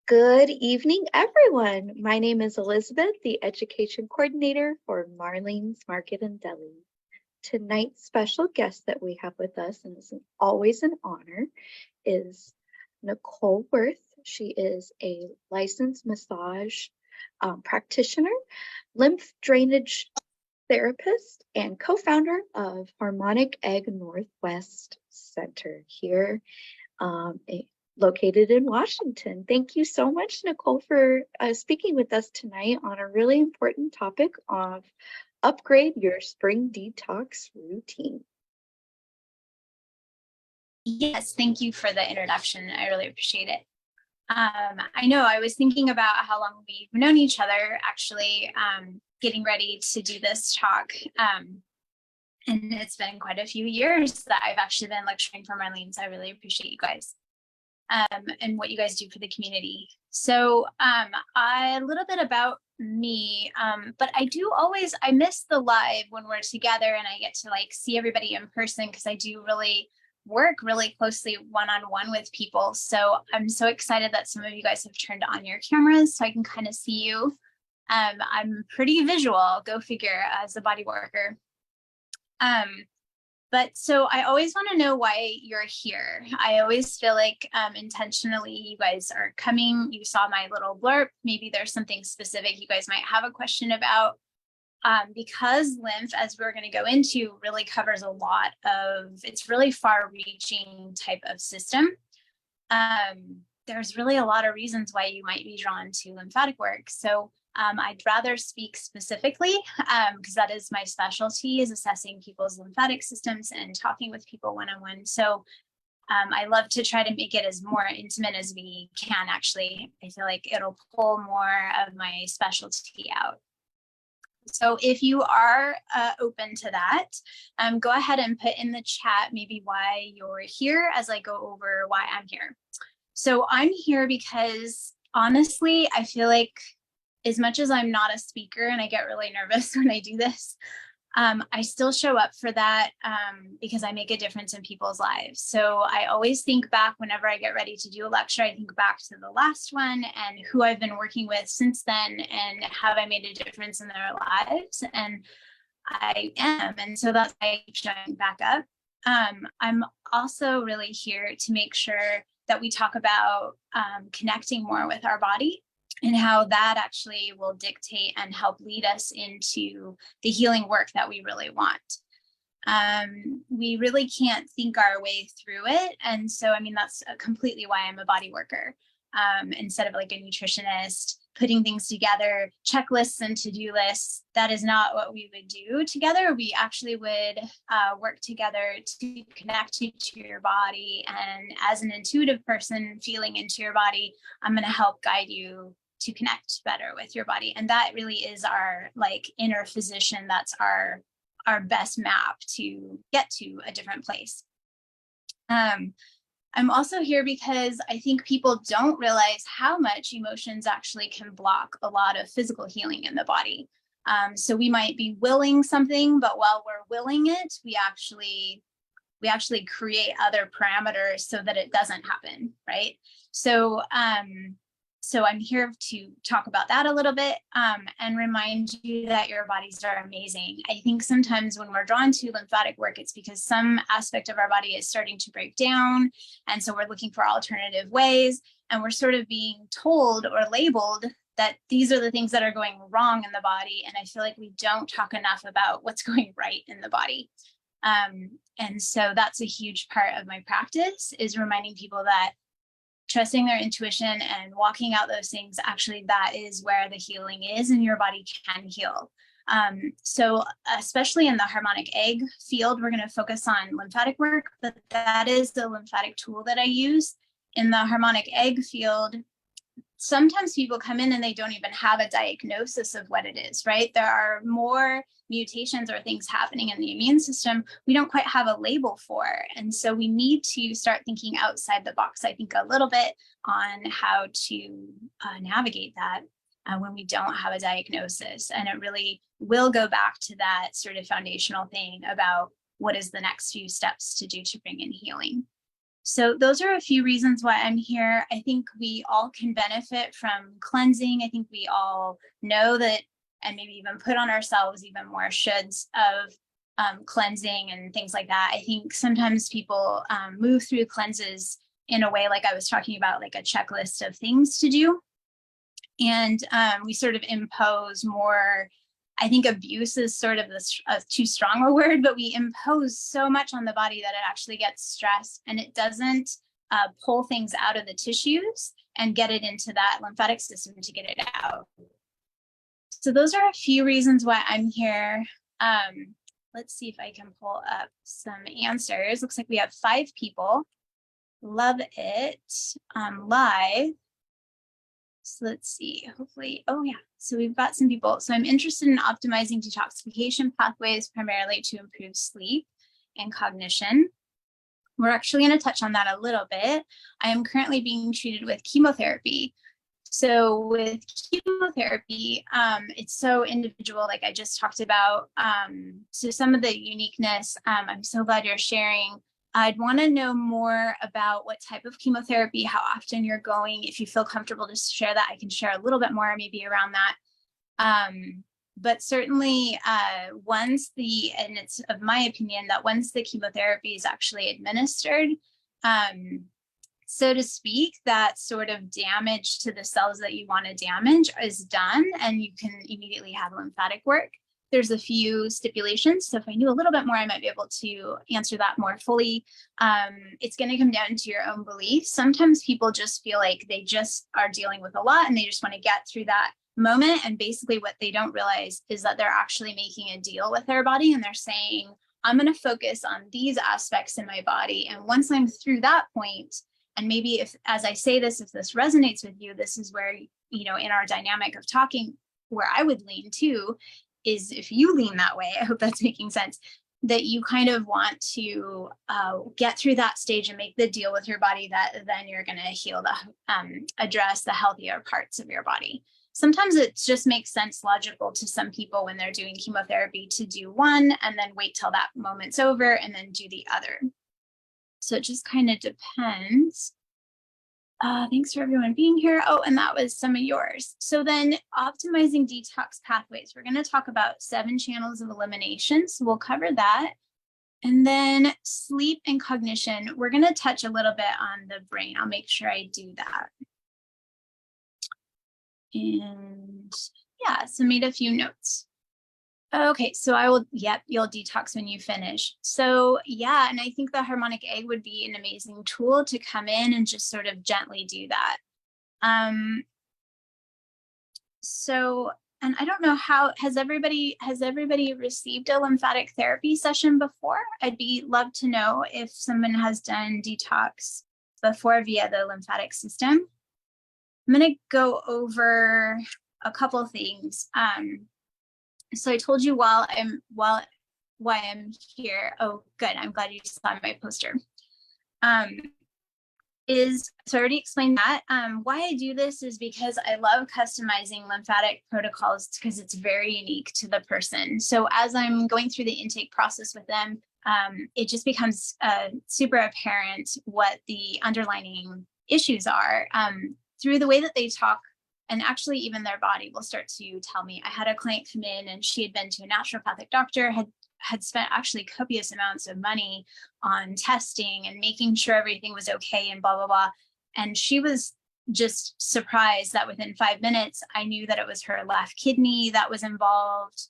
Good evening, everyone. My name is Elizabeth, the Education Coordinator for Marlene's Market and Deli. Tonight's special guest that we have with us, and it's always an honor, is Nicole Wirth. She is a licensed massage practitioner, lymph drainage therapist, and co-founder of Harmonic Egg NW Center here located in Washington. Thank you so much, Nicole, for speaking with us tonight on a really important topic of upgrade your spring detox routine. Yes, thank you for the introduction. I really appreciate it. I know I was thinking about how long we've known each other, actually getting ready to do this talk. And it's been quite a few years that I've actually been lecturing for Marlene, so I really appreciate you guys. And what you guys do for the community. So a little bit about me, but I miss the live when we're together and I get to see everybody in person, because I do really work really closely one-on-one with people. So I'm so excited that some of you guys have turned on your cameras so I can kind of see you. I'm pretty visual, go figure, as a body worker. But so I always want to know why you're here. I always feel like intentionally you guys are coming. You saw my little blurb. Maybe there's something specific you guys might have a question about. Because lymph, as we're going to go into, really covers a lot of, it's really far-reaching type of system. There's really a lot of reasons why you might be drawn to lymphatic work. So I'd rather speak specifically because that is my specialty, is assessing people's lymphatic systems and talking with people one-on-one. So I love to try to make it as more intimate as we can, actually. I feel like it'll pull more of my specialty out. So if you are open to that, go ahead and put in the chat maybe why you're here as I go over why I'm here. So I'm here because honestly, I feel like as much as I'm not a speaker and I get really nervous when I do this, I still show up for that because I make a difference in people's lives. So I always think back whenever I get ready to do a lecture, I think back to the last one and who I've been working with since then and have I made a difference in their lives? And I am. And so that's why I keep showing back up. I'm also really here to make sure that we talk about connecting more with our body and how that actually will dictate and help lead us into the healing work that we really want. We really can't think our way through it. And so, I mean, that's completely why I'm a body worker. Instead of like a nutritionist, putting things together, checklists and to-do lists, that is not what we would do together. We actually would work together to connect you to your body. And as an intuitive person feeling into your body, I'm going to help guide you to connect better with your body. And that really is our inner physician. That's our best map to get to a different place. I'm also here because I think people don't realize how much emotions actually can block a lot of physical healing in the body. So we might be willing something, but while we're willing it, we actually create other parameters so that it doesn't happen, right? So I'm here to talk about that a little bit and remind you that your bodies are amazing. I think sometimes when we're drawn to lymphatic work, it's because some aspect of our body is starting to break down. And so we're looking for alternative ways. And we're sort of being told or labeled that these are the things that are going wrong in the body. And I feel like we don't talk enough about what's going right in the body. And so that's a huge part of my practice, is reminding people that trusting their intuition and walking out those things, actually, that is where the healing is, and your body can heal. So especially in the harmonic egg field, we're going to focus on lymphatic work, but that is the lymphatic tool that I use. In the harmonic egg field, sometimes people come in and they don't even have a diagnosis of what it is, right? There are more mutations or things happening in the immune system we don't quite have a label for. And so we need to start thinking outside the box, I think, a little bit on how to navigate that when we don't have a diagnosis. And it really will go back to that sort of foundational thing about what is the next few steps to do to bring in healing. So those are a few reasons why I'm here. I think we all can benefit from cleansing. I think we all know that, and maybe even put on ourselves even more shoulds of cleansing and things like that. I think sometimes people move through cleanses in a way, like I was talking about, like a checklist of things to do. And we sort of impose more. I think abuse is sort of too strong a word, but we impose so much on the body that it actually gets stressed, and it doesn't pull things out of the tissues and get it into that lymphatic system to get it out. So those are a few reasons why I'm here. Let's see if I can pull up some answers. Looks like we have 5 people. Love it. Live. So let's see, hopefully, oh yeah, so we've got some people. So I'm interested in optimizing detoxification pathways primarily to improve sleep and cognition. We're actually going to touch on that a little bit. I am currently being treated with chemotherapy. So with chemotherapy, it's so individual, like I just talked about. So some of the uniqueness, I'm so glad you're sharing. I'd want to know more about what type of chemotherapy, how often you're going. If you feel comfortable to share that, I can share a little bit more maybe around that. But certainly once and it's of my opinion that once the chemotherapy is actually administered, so to speak, that sort of damage to the cells that you want to damage is done, and you can immediately have lymphatic work. There's a few stipulations. So if I knew a little bit more, I might be able to answer that more fully. It's going to come down to your own beliefs. Sometimes people just feel like they just are dealing with a lot and they just want to get through that moment. And basically what they don't realize is that they're actually making a deal with their body, and they're saying, I'm going to focus on these aspects in my body. And once I'm through that point, and maybe if, as I say this, if this resonates with you, this is where, in our dynamic of talking, where I would lean to, is if you lean that way, I hope that's making sense, that you kind of want to get through that stage and make the deal with your body that then you're going to heal address the healthier parts of your body. Sometimes it just makes sense logical to some people when they're doing chemotherapy to do one and then wait till that moment's over and then do the other. So it just kind of depends. Thanks for everyone being here. Oh, and that was some of yours. So then optimizing detox pathways. We're going to talk about 7 channels of elimination. So we'll cover that. And then sleep and cognition. We're going to touch a little bit on the brain. I'll make sure I do that. And yeah, so made a few notes. Okay, so you'll detox when you finish. So yeah, and I think the harmonic egg would be an amazing tool to come in and just sort of gently do that. So, and I don't know has everybody received a lymphatic therapy session before? I'd love to know if someone has done detox before via the lymphatic system. I'm going to go over a couple things. So I told you why I'm here. Oh, good. I'm glad you saw my poster. So I already explained that. Why I do this is because I love customizing lymphatic protocols because it's very unique to the person. So as I'm going through the intake process with them, it just becomes super apparent what the underlying issues are through the way that they talk. And actually even their body will start to tell me. I had a client come in and she had been to a naturopathic doctor, had spent actually copious amounts of money on testing and making sure everything was okay and blah, blah, blah. And she was just surprised that within 5 minutes, I knew that it was her left kidney that was involved.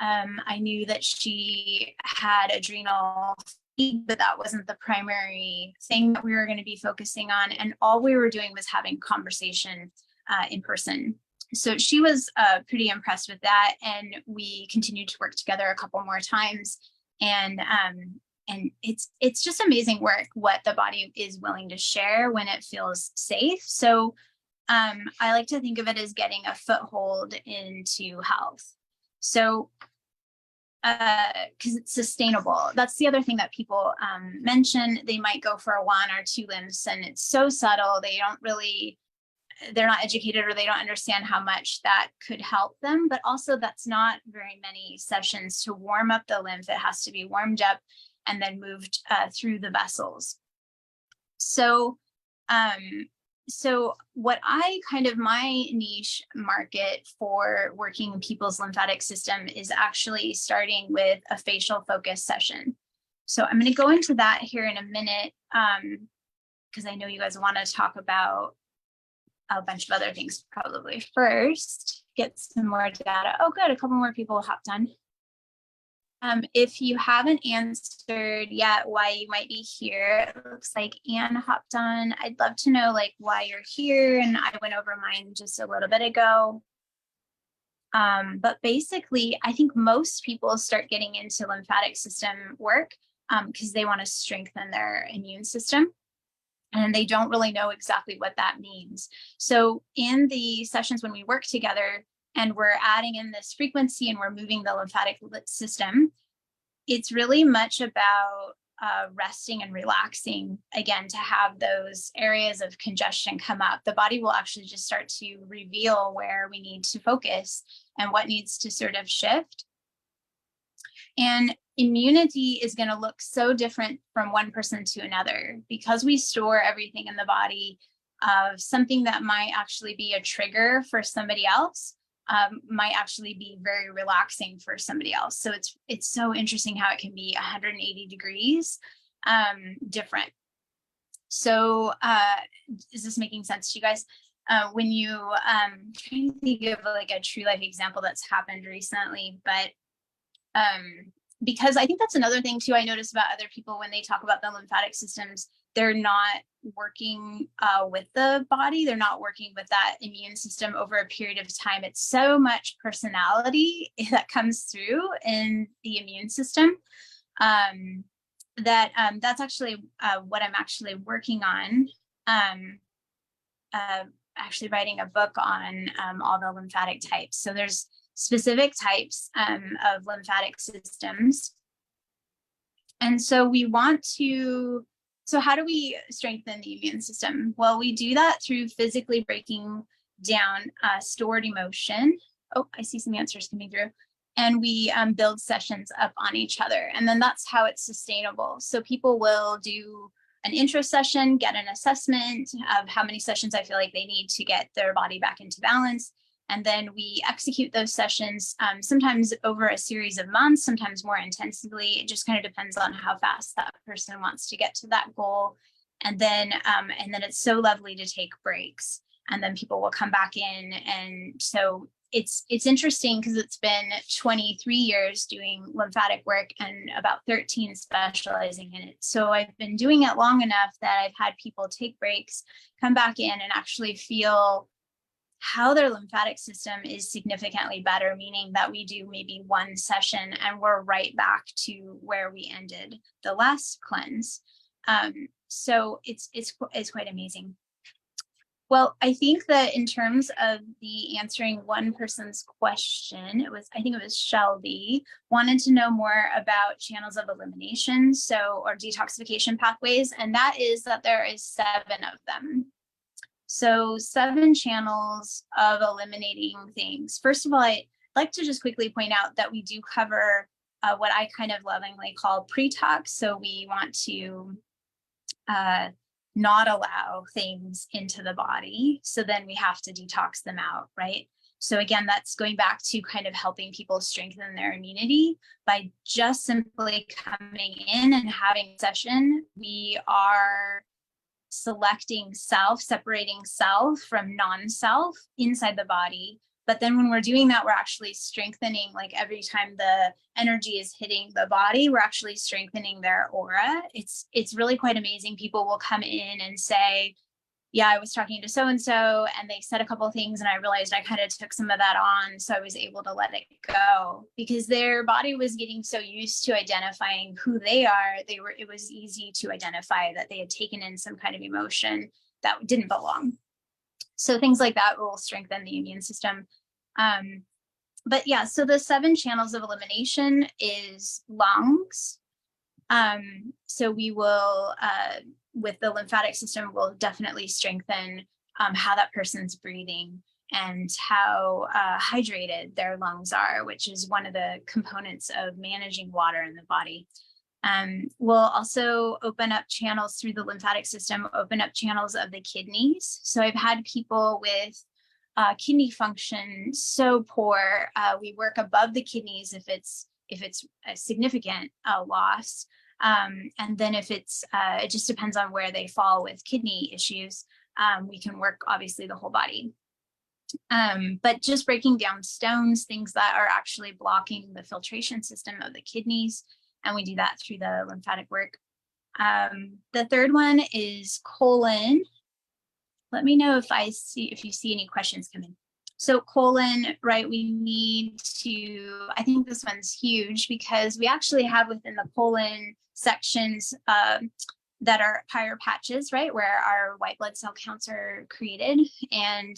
I knew that she had adrenal fatigue, but that wasn't the primary thing that we were going to be focusing on. And all we were doing was having conversation in person. So she was pretty impressed with that, and we continued to work together a couple more times. And it's just amazing work what the body is willing to share when it feels safe. So I like to think of it as getting a foothold into health. So because it's sustainable. That's the other thing that people mention. They might go for a 1 or 2 lymphs, and it's so subtle. They're not educated, or they don't understand how much that could help them. But also that's not very many sessions to warm up the lymph. It has to be warmed up and then moved through the vessels. So, so what my niche market for working in people's lymphatic system is actually starting with a facial focus session. So I'm going to go into that here in a minute, because I know you guys want to talk about a bunch of other things probably. First, get some more data. Oh, good. A couple more people hopped on. If you haven't answered yet why you might be here, it looks like Anne hopped on. I'd love to know like why you're here. And I went over mine just a little bit ago. But basically, I think most people start getting into lymphatic system work because they want to strengthen their immune system. And they don't really know exactly what that means. So in the sessions when we work together, and we're adding in this frequency and we're moving the lymphatic system, it's really much about resting and relaxing, again, to have those areas of congestion come up. The body will actually just start to reveal where we need to focus and what needs to sort of shift. And immunity is going to look so different from one person to another because we store everything in the body. Something that might actually be a trigger for somebody else might actually be very relaxing for somebody else. So it's so interesting how it can be 180 degrees different. So is this making sense to you guys? When you trying to think of like a true life example that's happened recently, but because I think that's another thing too I notice about other people when they talk about the lymphatic systems, they're not working with the body. They're not working with that immune system over a period of time. It's so much personality that comes through in the immune system that's actually what I'm actually working on. Actually writing a book on all the lymphatic types. So there's specific types of lymphatic systems. And so we want to, so how do we strengthen the immune system? Well, we do that through physically breaking down stored emotion. Oh, I see some answers coming through. And we build sessions up on each other. And then that's how it's sustainable. So people will do an intro session, get an assessment of how many sessions I feel like they need to get their body back into balance. And then we execute those sessions sometimes over a series of months, sometimes more intensively. It just kind of depends on how fast that person wants to get to that goal. And then it's so lovely to take breaks. And then people will come back in. And so it's interesting because it's been 23 years doing lymphatic work and about 13 specializing in it. So I've been doing it long enough that I've had people take breaks, come back in and actually feel how their lymphatic system is significantly better, meaning that we do maybe one session and we're right back to where we ended the last cleanse. So it's quite amazing. Well, I think that in terms of the answering one person's question, I think it was Shelby, wanted to know more about channels of elimination, or detoxification pathways, and that is that there is 7 of them. So 7 channels of eliminating things. First of all, I'd like to just quickly point out that we do cover what I kind of lovingly call pre-tox. So we want to not allow things into the body. So then we have to detox them out, right? So again, that's going back to kind of helping people strengthen their immunity by just simply coming in and having a session. We are selecting self, separating self from non-self inside the body. But then when we're doing that, we're actually strengthening, like every time the energy is hitting the body, we're actually strengthening their aura. It's really quite amazing. People will come in and say, yeah, I was talking to so-and-so and they said a couple of things and I realized I kind of took some of that on. So I was able to let it go because their body was getting so used to identifying who they are. It was easy to identify that they had taken in some kind of emotion that didn't belong. So things like that will strengthen the immune system. But yeah, so the 7 channels of elimination is lungs. So we will, with the lymphatic system, we'll definitely strengthen how that person's breathing and how hydrated their lungs are, which is one of the components of managing water in the body. We'll also open up channels through the lymphatic system, open up channels of the kidneys. So I've had people with kidney function so poor, we work above the kidneys if it's a significant loss. And then if it just depends on where they fall with kidney issues, we can work obviously the whole body. But just breaking down stones, things that are actually blocking the filtration system of the kidneys. And we do that through the lymphatic work. The third one is colon. Let me know if you see any questions come in. So colon, right, we need to, I think this one's huge because we actually have within the colon sections that are pyre patches, right, where our white blood cell counts are created. And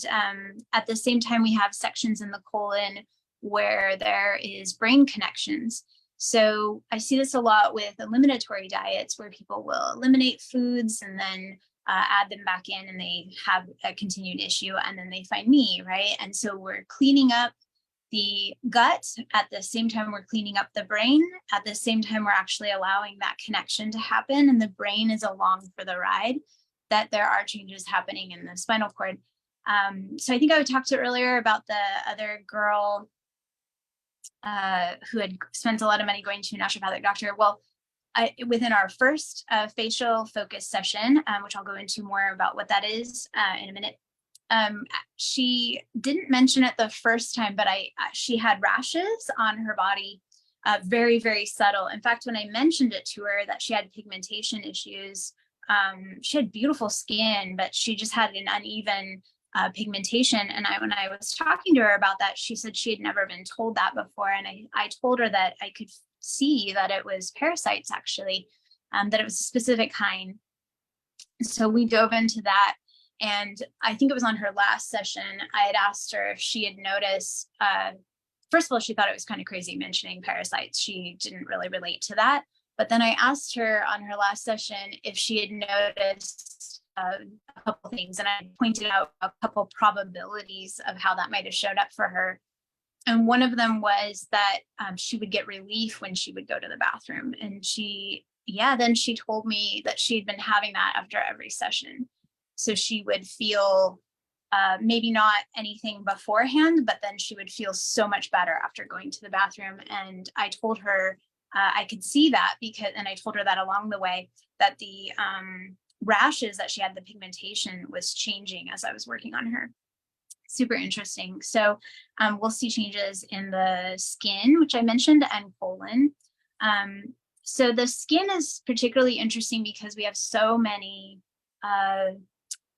at the same time, we have sections in the colon where there is brain connections. So I see this a lot with eliminatory diets where people will eliminate foods and then add them back in and they have a continued issue and then they find me, right? And so we're cleaning up the gut at the same time we're cleaning up the brain. At the same time, we're actually allowing that connection to happen and the brain is along for the ride, that there are changes happening in the spinal cord. So I think I talked to earlier about the other girl who had spent a lot of money going to a naturopathic doctor. Well, within our first facial focus session, which I'll go into more about what that is in a minute, she didn't mention it the first time, but she had rashes on her body, very, very subtle. In fact, when I mentioned it to her that she had pigmentation issues, she had beautiful skin, but she just had an uneven pigmentation. And when I was talking to her about that, she said she had never been told that before. And I told her that I could see that it was parasites actually, that it was a specific kind. So we dove into that. And I think it was on her last session, I had asked her if she had noticed, first of all, she thought it was kind of crazy mentioning parasites. She didn't really relate to that. But then I asked her on her last session if she had noticed a couple things. And I pointed out a couple probabilities of how that might have showed up for her. And one of them was that she would get relief when she would go to the bathroom. And then she told me that she'd been having that after every session. So she would feel maybe not anything beforehand, but then she would feel so much better after going to the bathroom. And I told her I could see that and I told her that along the way that the rashes that she had, the pigmentation was changing as I was working on her. Super interesting. So we'll see changes in the skin, which I mentioned, and colon. So the skin is particularly interesting because we have so many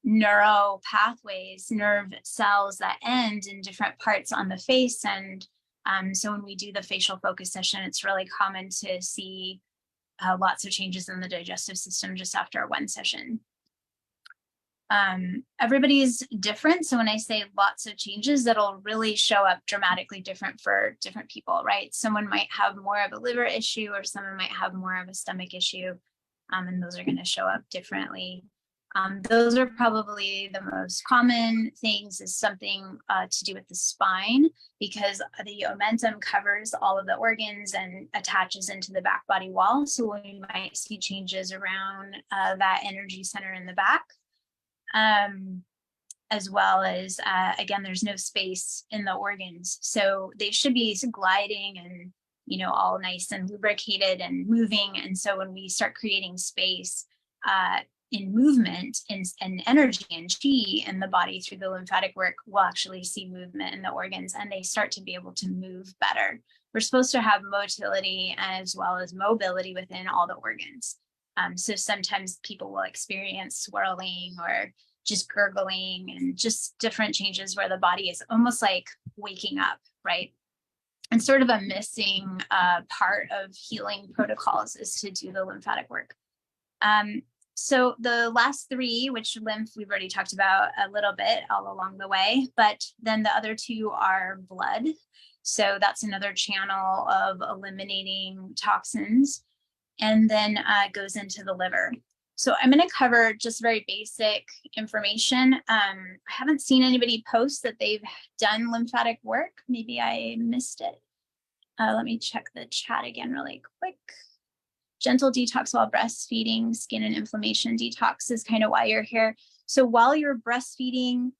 neuro pathways, nerve cells that end in different parts on the face. And so when we do the facial focus session, it's really common to see lots of changes in the digestive system just after one session. Everybody's different. So when I say lots of changes, that'll really show up dramatically different for different people, right? Someone might have more of a liver issue or someone might have more of a stomach issue. And those are going to show up differently. Those are probably the most common things, is something to do with the spine, because the omentum covers all of the organs and attaches into the back body wall. So we might see changes around that energy center in the back. As well as, again, there's no space in the organs. So they should be gliding and, all nice and lubricated and moving. And so when we start creating space in movement and energy and chi in the body through the lymphatic work, we'll actually see movement in the organs and they start to be able to move better. We're supposed to have motility as well as mobility within all the organs. So sometimes people will experience swirling or just gurgling and just different changes where the body is almost like waking up, right? And sort of a missing part of healing protocols is to do the lymphatic work. So the last three, which lymph we've already talked about a little bit all along the way, but then the other two are blood. So that's another channel of eliminating toxins. And then goes into the liver. So I'm going to cover just very basic information. I haven't seen anybody post that they've done lymphatic work. Maybe I missed it. Let me check the chat again really quick. gentle detox while breastfeeding, skin and inflammation detox is kind of why you're here. So while you're breastfeeding,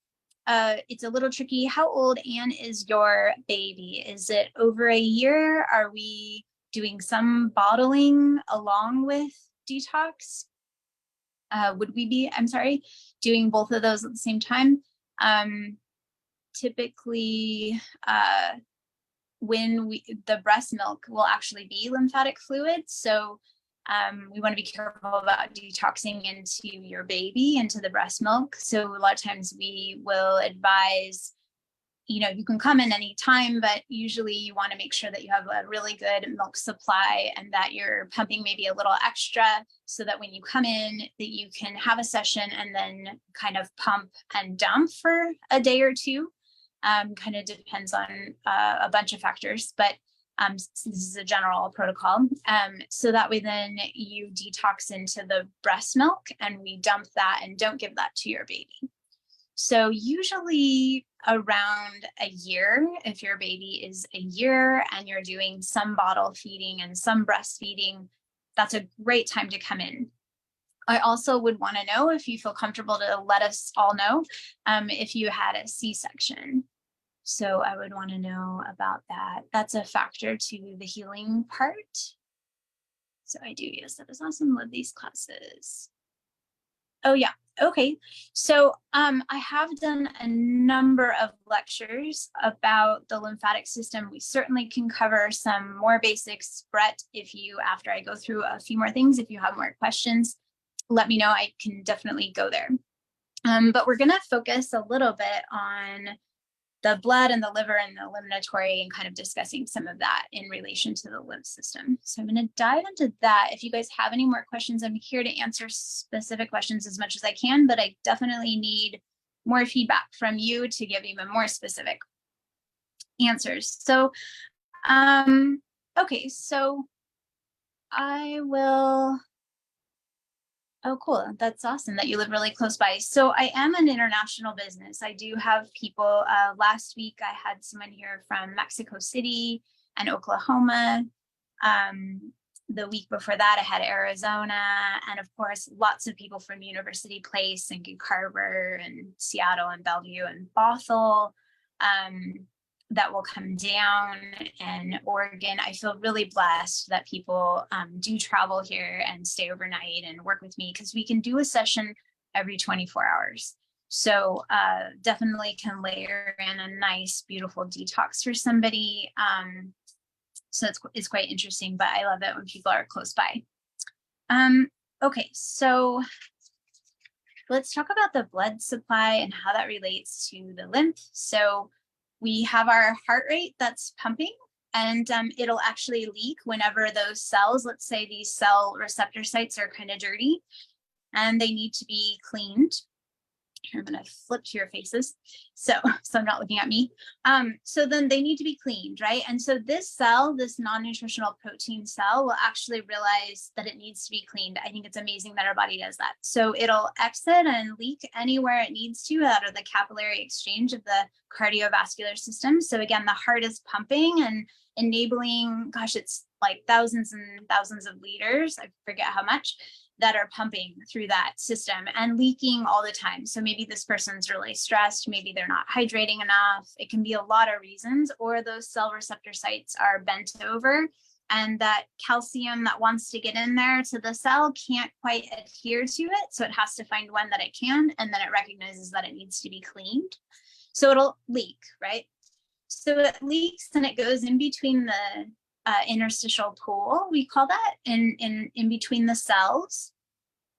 it's a little tricky. How old, Anne, is your baby? Is it over a year? Are we doing some bottling along with detox? Would we be, doing both of those at the same time? Typically, when the breast milk will actually be lymphatic fluid. So we want to be careful about detoxing into your baby, into the breast milk. So a lot of times we will advise, you can come in any time, but usually you want to make sure that you have a really good milk supply and that you're pumping maybe a little extra so that when you come in that you can have a session and then kind of pump and dump for a day or two. Kind of depends on a bunch of factors, but this is a general protocol. So that way then you detox into the breast milk and we dump that and don't give that to your baby. So usually around a year, if your baby is a year and you're doing some bottle feeding and some breastfeeding, that's a great time to come in. I also would want to know, if you feel comfortable to let us all know, if you had a C-section. So I would want to know about that. That's a factor to the healing part. So I do, yes, that is awesome. Love these classes. Oh yeah, okay. So I have done a number of lectures about the lymphatic system. We certainly can cover some more basics. Brett, after I go through a few more things, if you have more questions, let me know. I can definitely go there. But we're going to focus a little bit on the blood and the liver and the eliminatory and kind of discussing some of that in relation to the lymph system. So I'm going to dive into that. If you guys have any more questions, I'm here to answer specific questions as much as I can, but I definitely need more feedback from you to give even more specific answers. So, okay, so I will... Oh, cool. That's awesome that you live really close by. So I am an international business. I do have people. Last week, I had someone here from Mexico City and Oklahoma. The week before that, I had Arizona. And of course, lots of people from University Place and Gig Harbor and Seattle and Bellevue and Bothell. That will come down, and Oregon. I feel really blessed that people do travel here and stay overnight and work with me, because we can do a session every 24 hours. So definitely can layer in a nice, beautiful detox for somebody. So it's quite interesting, but I love it when people are close by. Okay, so let's talk about the blood supply and how that relates to the lymph. So we have our heart rate that's pumping, and it'll actually leak whenever those cells, let's say these cell receptor sites are kind of dirty and they need to be cleaned. Here, I'm going to flip to your faces so I'm not looking at me. So then they need to be cleaned, right? And so this cell, this non-nutritional protein cell, will actually realize that it needs to be cleaned. I think it's amazing that our body does that. So it'll exit and leak anywhere it needs to out of the capillary exchange of the cardiovascular system. So again, the heart is pumping and enabling, gosh, it's like thousands and thousands of liters, I forget how much, that are pumping through that system and leaking all the time. So maybe this person's really stressed, maybe they're not hydrating enough. It can be a lot of reasons, or those cell receptor sites are bent over and that calcium that wants to get in there to the cell can't quite adhere to it. So it has to find one that it can, and then it recognizes that it needs to be cleaned. So it'll leak, right? So it leaks and it goes in between the interstitial pool, we call that, in between the cells,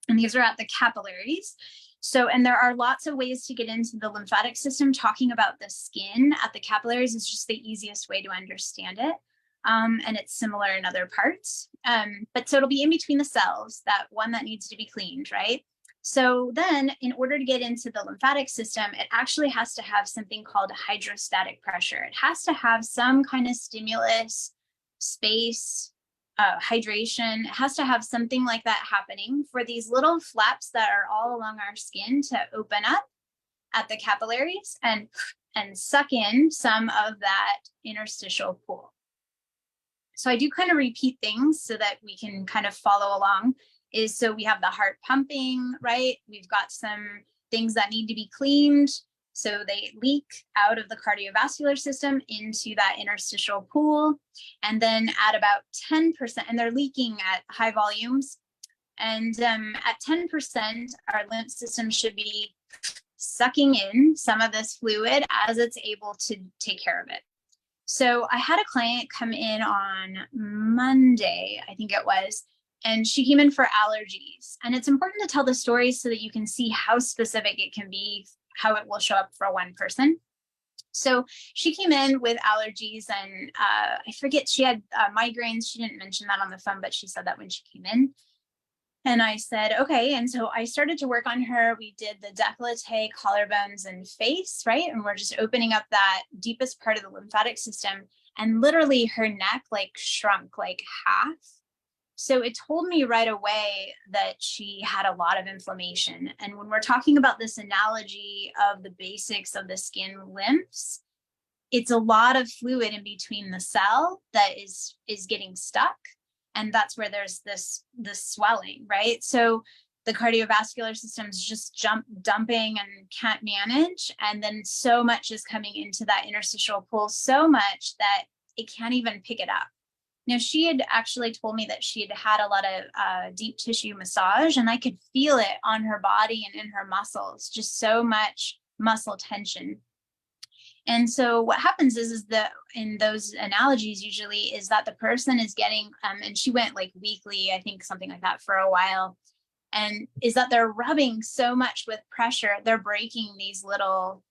and these are at the capillaries. So, and there are lots of ways to get into the lymphatic system. Talking about the skin at the capillaries is just the easiest way to understand it, and it's similar in other parts. But so it'll be in between the cells, that one that needs to be cleaned, right? So then in order to get into the lymphatic system, it actually has to have something called hydrostatic pressure. It has to have some kind of stimulus, space, hydration. It has to have something like that happening for these little flaps that are all along our skin to open up at the capillaries and suck in some of that interstitial pool. So I do kind of repeat things so that we can kind of follow along. So we have the heart pumping, right? We've got some things that need to be cleaned. So they leak out of the cardiovascular system into that interstitial pool. And then at about 10%, and they're leaking at high volumes. And at 10%, our lymph system should be sucking in some of this fluid as it's able to take care of it. So I had a client come in on Monday, I think it was, and she came in for allergies. And it's important to tell the story so that you can see how specific it can be, how it will show up for one person. So she came in with allergies, and I forget, she had migraines. She didn't mention that on the phone, but she said that when she came in. And I said, okay. And so I started to work on her. We did the décolleté, collarbones, and face, right? And we're just opening up that deepest part of the lymphatic system. And literally her neck like shrunk like half. So it told me right away that she had a lot of inflammation. And when we're talking about this analogy of the basics of the skin lymphs, it's a lot of fluid in between the cell that is getting stuck. And that's where there's this swelling, right? So the cardiovascular system's just dumping and can't manage. And then so much is coming into that interstitial pool, so much that it can't even pick it up. Now, she had actually told me that she had a lot of deep tissue massage, and I could feel it on her body and in her muscles, just so much muscle tension. And so what happens is that in those analogies usually is that the person is getting, and she went like weekly, I think something like that for a while, and is that they're rubbing so much with pressure, they're breaking these little,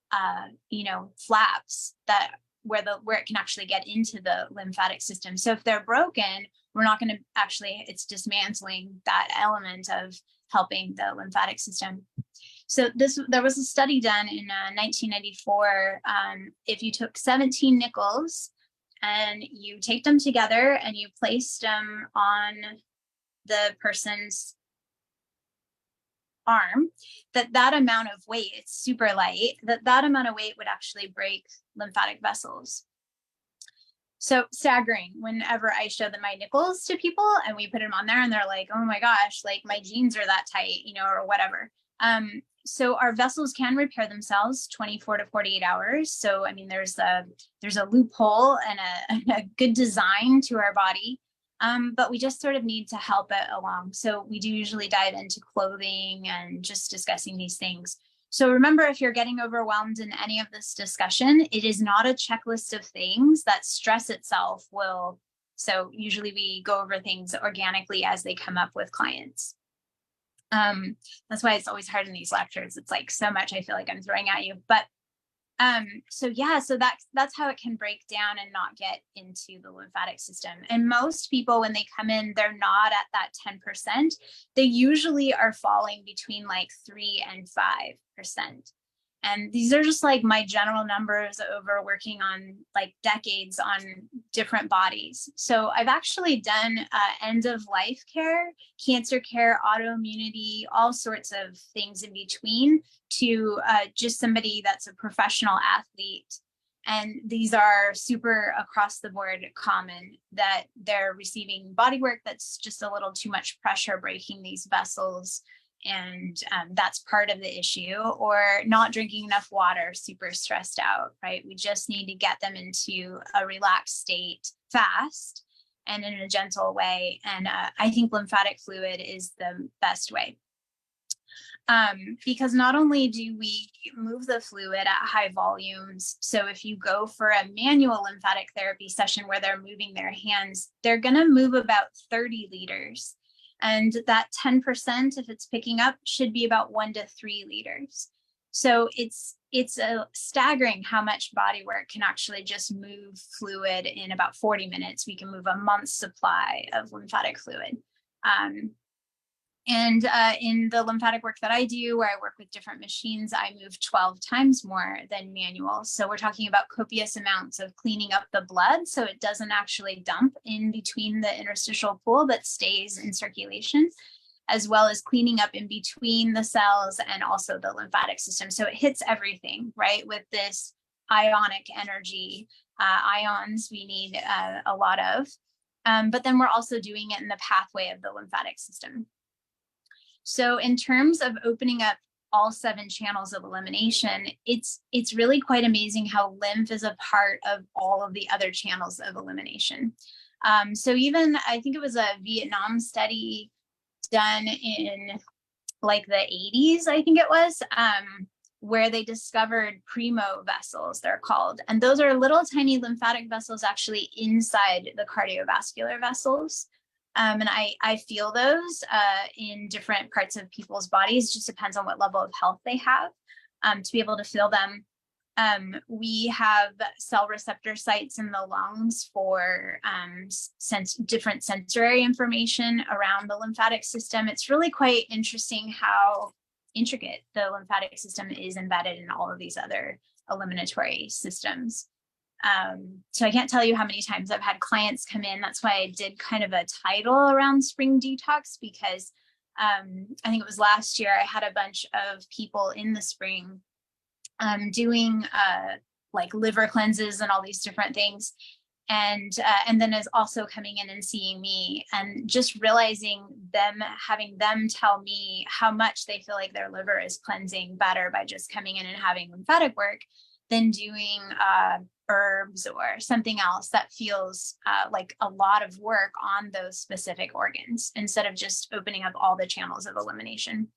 flaps that where it can actually get into the lymphatic system. So if they're broken, we're not going to actually, it's dismantling that element of helping the lymphatic system. So there was a study done in 1994. If you took 17 nickels and you taped them together and you placed them on the person's arm, that amount of weight, it's super light, that amount of weight would actually break lymphatic vessels. So staggering whenever I show them my nickels to people and we put them on there and they're like, oh my gosh, like my jeans are that tight, or whatever. So our vessels can repair themselves 24 to 48 hours. So, I mean, there's a loophole and a good design to our body. But we just sort of need to help it along. So we do usually dive into clothing and just discussing these things. So remember, if you're getting overwhelmed in any of this discussion, it is not a checklist of things that stress itself will. So usually we go over things organically as they come up with clients. That's why it's always hard in these lectures. It's like so much I feel like I'm throwing at you, but so that's how it can break down and not get into the lymphatic system. And most people, when they come in, they're not at that 10%. They usually are falling between like 3 and 5%. And these are just like my general numbers over working on like decades on different bodies. So I've actually done end of life care, cancer care, autoimmunity, all sorts of things in between to just somebody that's a professional athlete. And these are super across the board common, that they're receiving body work that's just a little too much pressure breaking these vessels. And that's part of the issue, or not drinking enough water, super stressed out, right? We just need to get them into a relaxed state fast and in a gentle way. And I think lymphatic fluid is the best way. Because not only do we move the fluid at high volumes, so if you go for a manual lymphatic therapy session where they're moving their hands, they're going to move about 30 liters. And that 10%, if it's picking up, should be about 1 to 3 liters. So it's a staggering how much body work can actually just move fluid in about 40 minutes. We can move a month's supply of lymphatic fluid. And in the lymphatic work that I do, where I work with different machines, I move 12 times more than manual. So we're talking about copious amounts of cleaning up the blood so it doesn't actually dump in between the interstitial pool, but stays in circulation, as well as cleaning up in between the cells and also the lymphatic system. So it hits everything, right? With this ionic energy, ions we need a lot of. But then we're also doing it in the pathway of the lymphatic system. So in terms of opening up all 7 channels of elimination, it's really quite amazing how lymph is a part of all of the other channels of elimination. So even, I think it was a Vietnam study done in like the 80s, I think it was, where they discovered primo vessels, they're called. And those are little tiny lymphatic vessels actually inside the cardiovascular vessels. And I feel those in different parts of people's bodies, just depends on what level of health they have, to be able to feel them. We have cell receptor sites in the lungs for different sensory information around the lymphatic system. It's really quite interesting how intricate the lymphatic system is embedded in all of these other eliminatory systems. So I can't tell you how many times I've had clients come in. That's why I did kind of a title around spring detox, because I think it was last year I had a bunch of people in the spring doing like liver cleanses and all these different things. And then is also coming in and seeing me, and just realizing them, having them tell me how much they feel like their liver is cleansing better by just coming in and having lymphatic work than doing herbs or something else that feels like a lot of work on those specific organs, instead of just opening up all the channels of elimination.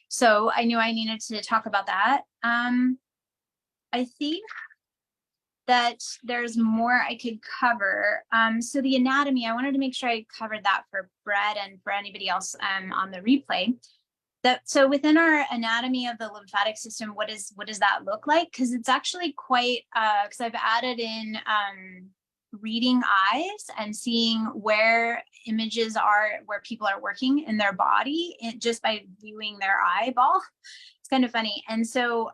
So I knew I needed to talk about that. I think that there's more I could cover. So the anatomy, I wanted to make sure I covered that for Brett and for anybody else on the replay. So within our anatomy of the lymphatic system, what does that look like? Because it's actually quite, because I've added in reading eyes and seeing where images are, where people are working in their body, just by viewing their eyeball. It's kind of funny. And so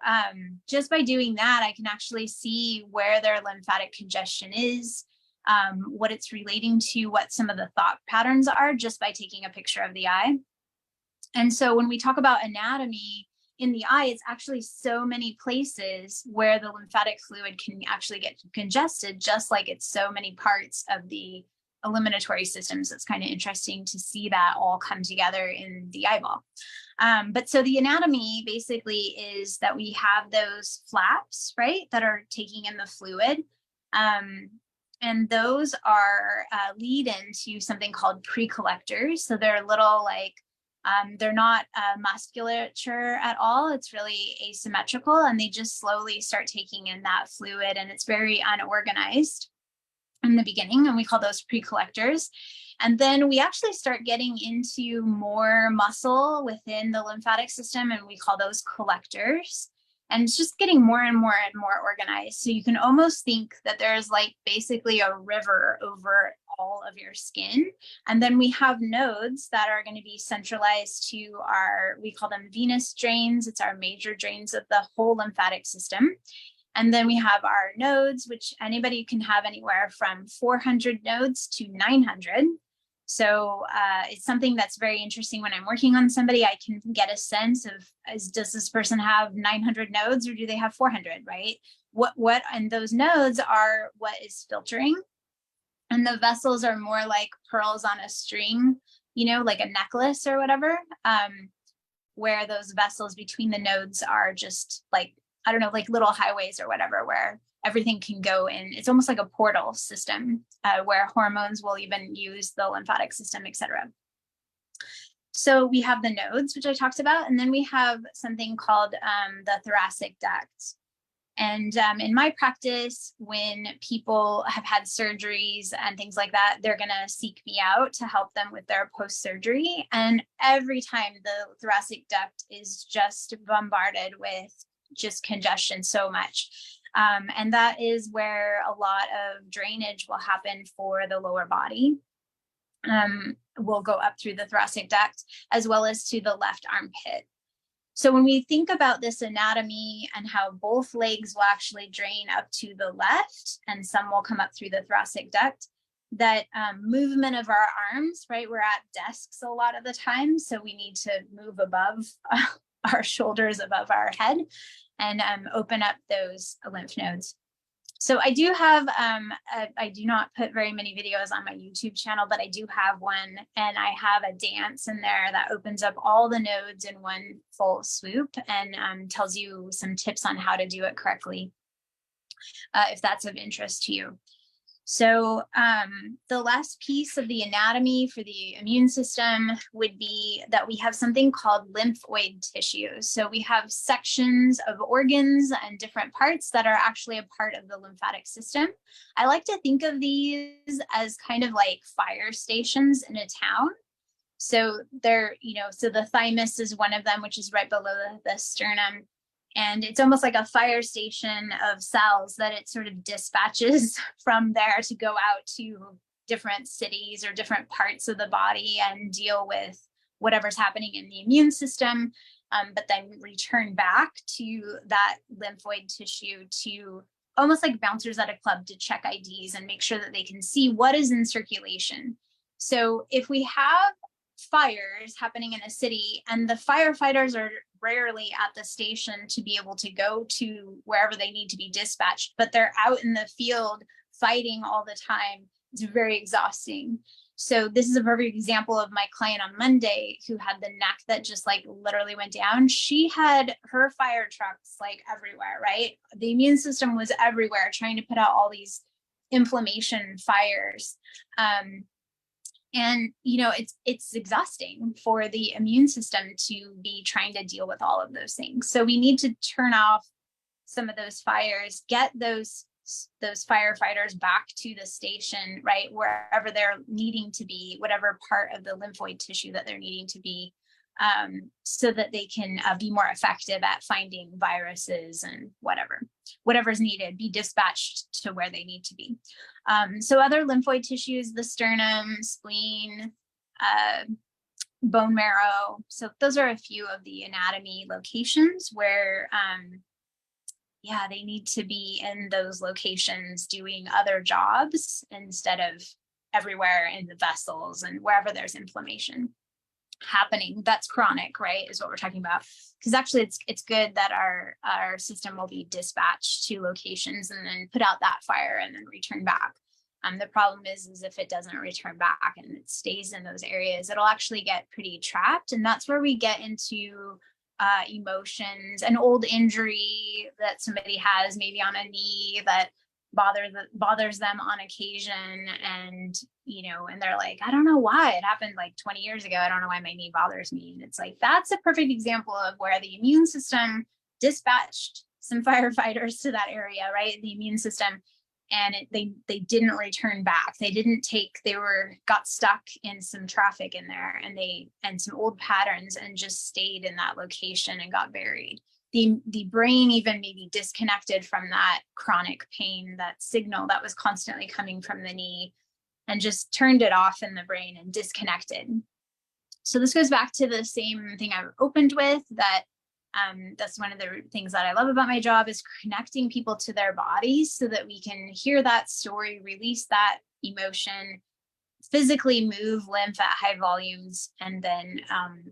just by doing that, I can actually see where their lymphatic congestion is, what it's relating to, what some of the thought patterns are, just by taking a picture of the eye. And so when we talk about anatomy in the eye, it's actually so many places where the lymphatic fluid can actually get congested, just like it's so many parts of the eliminatory systems. It's kind of interesting to see that all come together in the eyeball. But so the anatomy basically is that we have those flaps, right, that are taking in the fluid. And those are lead into something called pre-collectors. So they're little like, they're not musculature at all. It's really asymmetrical, and they just slowly start taking in that fluid, and it's very unorganized in the beginning, and we call those pre-collectors. And then we actually start getting into more muscle within the lymphatic system, and we call those collectors. And it's just getting more and more and more organized. So you can almost think that there's like basically a river over all of your skin. And then we have nodes that are going to be centralized to we call them venous drains. It's our major drains of the whole lymphatic system. And then we have our nodes, which anybody can have anywhere from 400 nodes to 900. So it's something that's very interesting. When I'm working on somebody, I can get a sense of, does this person have 900 nodes or do they have 400, right? And those nodes are what is filtering. And the vessels are more like pearls on a string, like a necklace or whatever, where those vessels between the nodes are just like, I don't know, like little highways or whatever, where everything can go in. It's almost like a portal system where hormones will even use the lymphatic system, etc. So we have the nodes, which I talked about, and then we have something called the thoracic duct. And in my practice, when people have had surgeries and things like that, they're going to seek me out to help them with their post-surgery. And every time the thoracic duct is just bombarded with just congestion so much. And that is where a lot of drainage will happen for the lower body. Will go up through the thoracic duct as well as to the left armpit. So when we think about this anatomy and how both legs will actually drain up to the left and some will come up through the thoracic duct, that movement of our arms, right? We're at desks a lot of the time, so we need to move above our shoulders, above our head, and open up those lymph nodes. So I do have, I do not put very many videos on my YouTube channel, but I do have one, and I have a dance in there that opens up all the nodes in one full swoop and tells you some tips on how to do it correctly, if that's of interest to you. So the last piece of the anatomy for the immune system would be that we have something called lymphoid tissues. So we have sections of organs and different parts that are actually a part of the lymphatic system. I like to think of these as kind of like fire stations in a town. So they're, so the thymus is one of them, which is right below the sternum. And it's almost like a fire station of cells that it sort of dispatches from there to go out to different cities or different parts of the body and deal with whatever's happening in the immune system, but then return back to that lymphoid tissue to almost like bouncers at a club to check IDs and make sure that they can see what is in circulation. So if we have fires happening in a city and the firefighters are rarely at the station to be able to go to wherever they need to be dispatched, but they're out in the field fighting all the time, it's very exhausting. So this is a perfect example of my client on Monday who had the neck that just like literally went down. She had her fire trucks like everywhere, right? The immune system was everywhere trying to put out all these inflammation fires. And, it's exhausting for the immune system to be trying to deal with all of those things. So we need to turn off some of those fires, get those firefighters back to the station, right? Wherever they're needing to be, whatever part of the lymphoid tissue that they're needing to be, so that they can be more effective at finding viruses and whatever's needed, be dispatched to where they need to be. So other lymphoid tissues, the sternum, spleen, bone marrow. So those are a few of the anatomy locations where, they need to be in those locations doing other jobs instead of everywhere in the vessels and wherever there's inflammation happening. That's chronic, right, is what we're talking about. Because actually it's good that our system will be dispatched to locations and then put out that fire and then return back. The problem is if it doesn't return back and it stays in those areas, it'll actually get pretty trapped. And that's where we get into emotions, an old injury that somebody has maybe on a knee that bothers them on occasion, and and they're like, I don't know why, it happened like 20 years ago, I don't know why my knee bothers me. And it's like, that's a perfect example of where the immune system dispatched some firefighters to that area, right? The immune system, and they didn't return back. They got stuck in some traffic in there and some old patterns and just stayed in that location and got buried. The brain even maybe disconnected from that chronic pain, that signal that was constantly coming from the knee, and just turned it off in the brain and disconnected. So this goes back to the same thing I opened with, that that's one of the things that I love about my job, is connecting people to their bodies so that we can hear that story, release that emotion, physically move lymph at high volumes, and then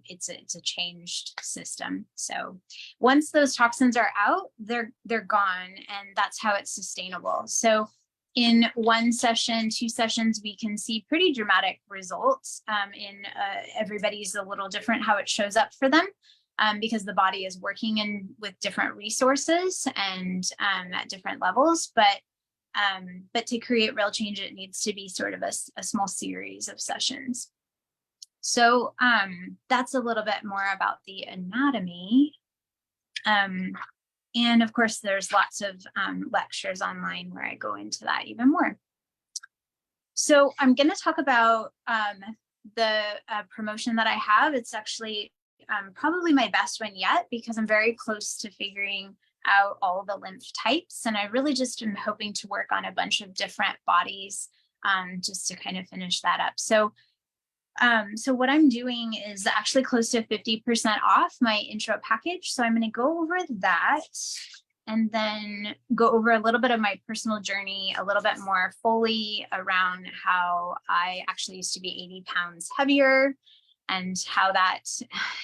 it's a changed system. So once those toxins are out, they're gone, and that's how it's sustainable. So in one session, 2 sessions, we can see pretty dramatic results. Everybody's a little different how it shows up for them, because the body is working with different resources and at different levels. But to create real change, it needs to be sort of a small series of sessions. So that's a little bit more about the anatomy. And of course, there's lots of lectures online where I go into that even more. So I'm going to talk about the promotion that I have. It's actually probably my best one yet, because I'm very close to figuring out all the lymph types. And I really just am hoping to work on a bunch of different bodies just to kind of finish that up. So what I'm doing is actually close to 50% off my intro package. So I'm going to go over that and then go over a little bit of my personal journey, a little bit more fully around how I actually used to be 80 pounds heavier and how that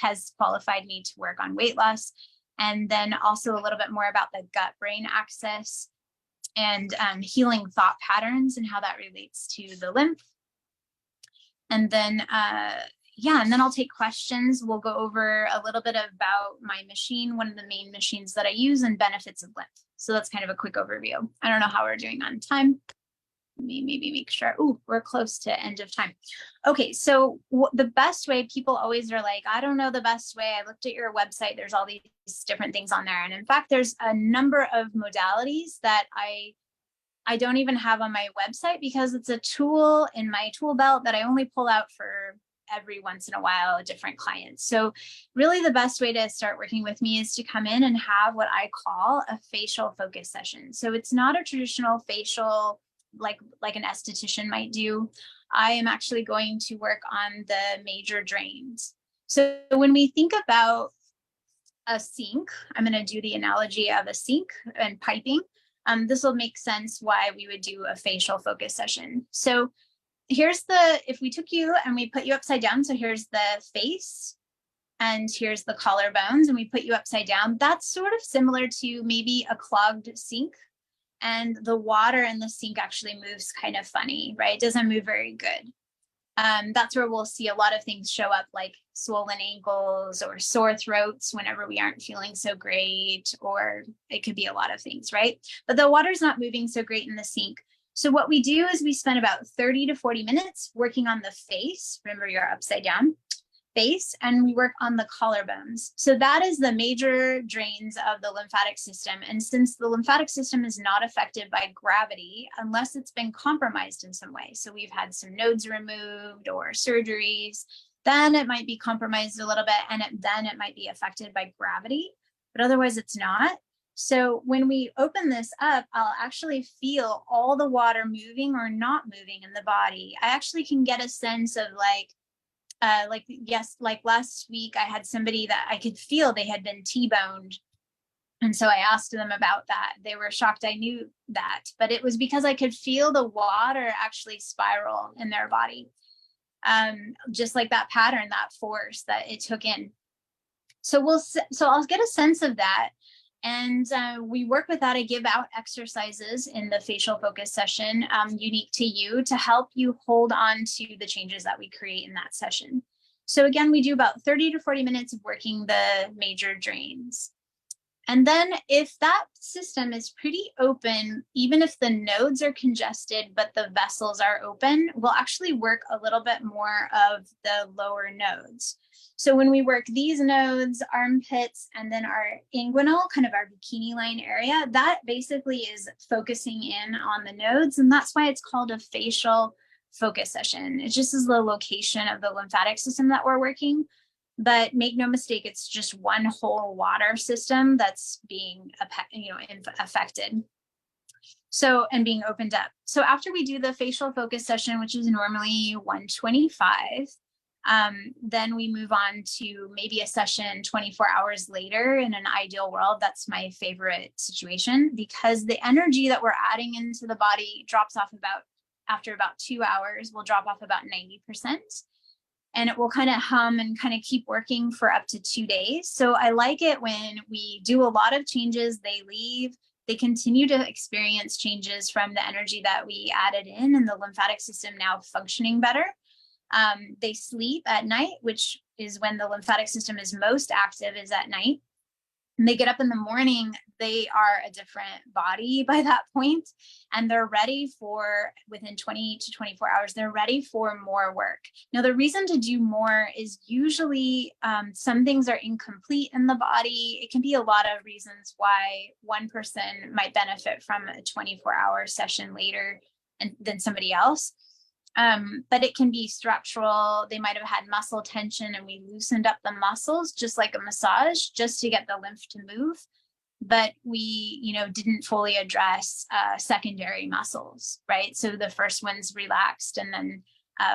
has qualified me to work on weight loss. And then also a little bit more about the gut-brain axis and healing thought patterns and how that relates to the lymph. And then, and then I'll take questions. We'll go over a little bit about my machine, one of the main machines that I use, and benefits of lymph. So that's kind of a quick overview. I don't know how we're doing on time. Let me maybe make sure. Oh, we're close to end of time. Okay, so the best way, people always are like, I don't know the best way. I looked at your website. There's all these different things on there. And in fact, there's a number of modalities that I don't even have on my website because it's a tool in my tool belt that I only pull out for every once in a while, different clients. So really the best way to start working with me is to come in and have what I call a facial focus session. So it's not a traditional facial like an esthetician might do. I am actually going to work on the major drains. So when we think about a sink, I'm going to do the analogy of a sink and piping. This will make sense why we would do a facial focus session. So here's if we took you and we put you upside down. So here's the face and here's the collarbones and we put you upside down. That's sort of similar to maybe a clogged sink. And the water in the sink actually moves kind of funny, right? It doesn't move very good. That's where we'll see a lot of things show up, like swollen ankles or sore throats whenever we aren't feeling so great, or it could be a lot of things, right? But the water's not moving so great in the sink. So what we do is we spend about 30 to 40 minutes working on the face. Remember, you're upside down. Face, and we work on the collarbones. So that is the major drains of the lymphatic system. And since the lymphatic system is not affected by gravity, unless it's been compromised in some way, so we've had some nodes removed or surgeries, then it might be compromised a little bit, and then it might be affected by gravity, but otherwise it's not. So when we open this up, I'll actually feel all the water moving or not moving in the body. I actually can get a sense of like last week I had somebody that I could feel they had been T-boned. And so I asked them about that. They were shocked I knew that, but it was because I could feel the water actually spiral in their body. Just like that pattern, that force that it took in. So I'll get a sense of that. And we work with that. I give out exercises in the facial focus session, unique to you, to help you hold on to the changes that we create in that session. So again, we do about 30 to 40 minutes of working the major drains. And then if that system is pretty open, even if the nodes are congested, but the vessels are open, we'll actually work a little bit more of the lower nodes. So when we work these nodes, armpits, and then our inguinal, kind of our bikini line area, that basically is focusing in on the nodes. And that's why it's called a facial focus session. It just is the location of the lymphatic system that we're working. But make no mistake, it's just one whole water system that's being affected. So, and being opened up. So after we do the facial focus session, which is normally 125, then we move on to maybe a session 24 hours later. In an ideal world, that's my favorite situation, because the energy that we're adding into the body drops off after about 2 hours, will drop off about 90%. And it will kind of hum and kind of keep working for up to 2 days. So I like it when we do a lot of changes, they leave, they continue to experience changes from the energy that we added in, and the lymphatic system now functioning better. They sleep at night, which is when the lymphatic system is most active, is at night. And they get up in the morning, they are a different body by that point, and they're ready for, within 20 to 24 hours, they're ready for more work. Now, the reason to do more is usually some things are incomplete in the body. It can be a lot of reasons why one person might benefit from a 24-hour session later than somebody else. But it can be structural. They might have had muscle tension and we loosened up the muscles, just like a massage, just to get the lymph to move. But we, didn't fully address secondary muscles, right? So the first one's relaxed, and then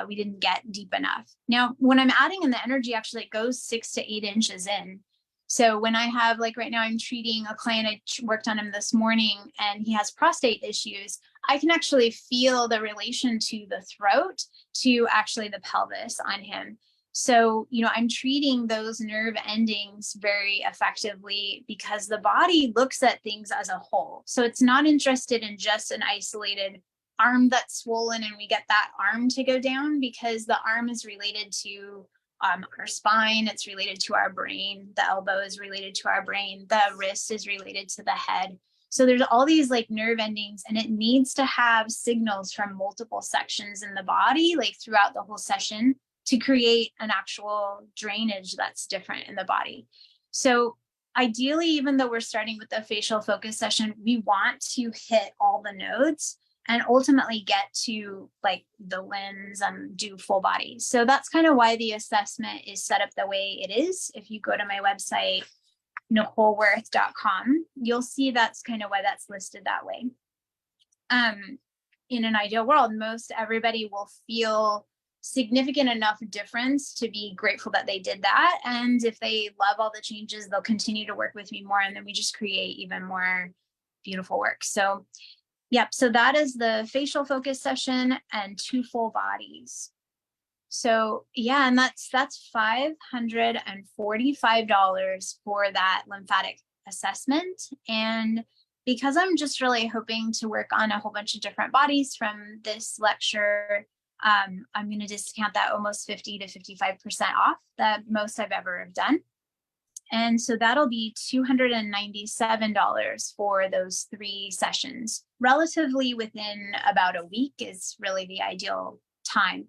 we didn't get deep enough. Now, when I'm adding in the energy, actually, it goes 6 to 8 inches in. So when I have, like right now, I'm treating a client, I worked on him this morning, and he has prostate issues. I can actually feel the relation to the throat to actually the pelvis on him. So, I'm treating those nerve endings very effectively because the body looks at things as a whole. So it's not interested in just an isolated arm that's swollen and we get that arm to go down, because the arm is related to our spine, it's related to our brain, the elbow is related to our brain, the wrist is related to the head. So there's all these like nerve endings, and it needs to have signals from multiple sections in the body, like throughout the whole session, to create an actual drainage that's different in the body. So ideally, even though we're starting with the facial focus session, we want to hit all the nodes and ultimately get to like the limbs and do full body. So that's kind of why the assessment is set up the way it is. If you go to my website, NicoleWirth.com, you'll see that's kind of why that's listed that way. In an ideal world, most everybody will feel significant enough difference to be grateful that they did that. And if they love all the changes, they'll continue to work with me more. And then we just create even more beautiful work. So, yep. So that is the facial focus session and 2 full bodies. So yeah, and that's $545 for that lymphatic assessment. And because I'm just really hoping to work on a whole bunch of different bodies from this lecture, I'm going to discount that almost 50 to 55% off, the most I've ever done. And so that'll be $297 for those 3 sessions. Relatively within about a week is really the ideal time.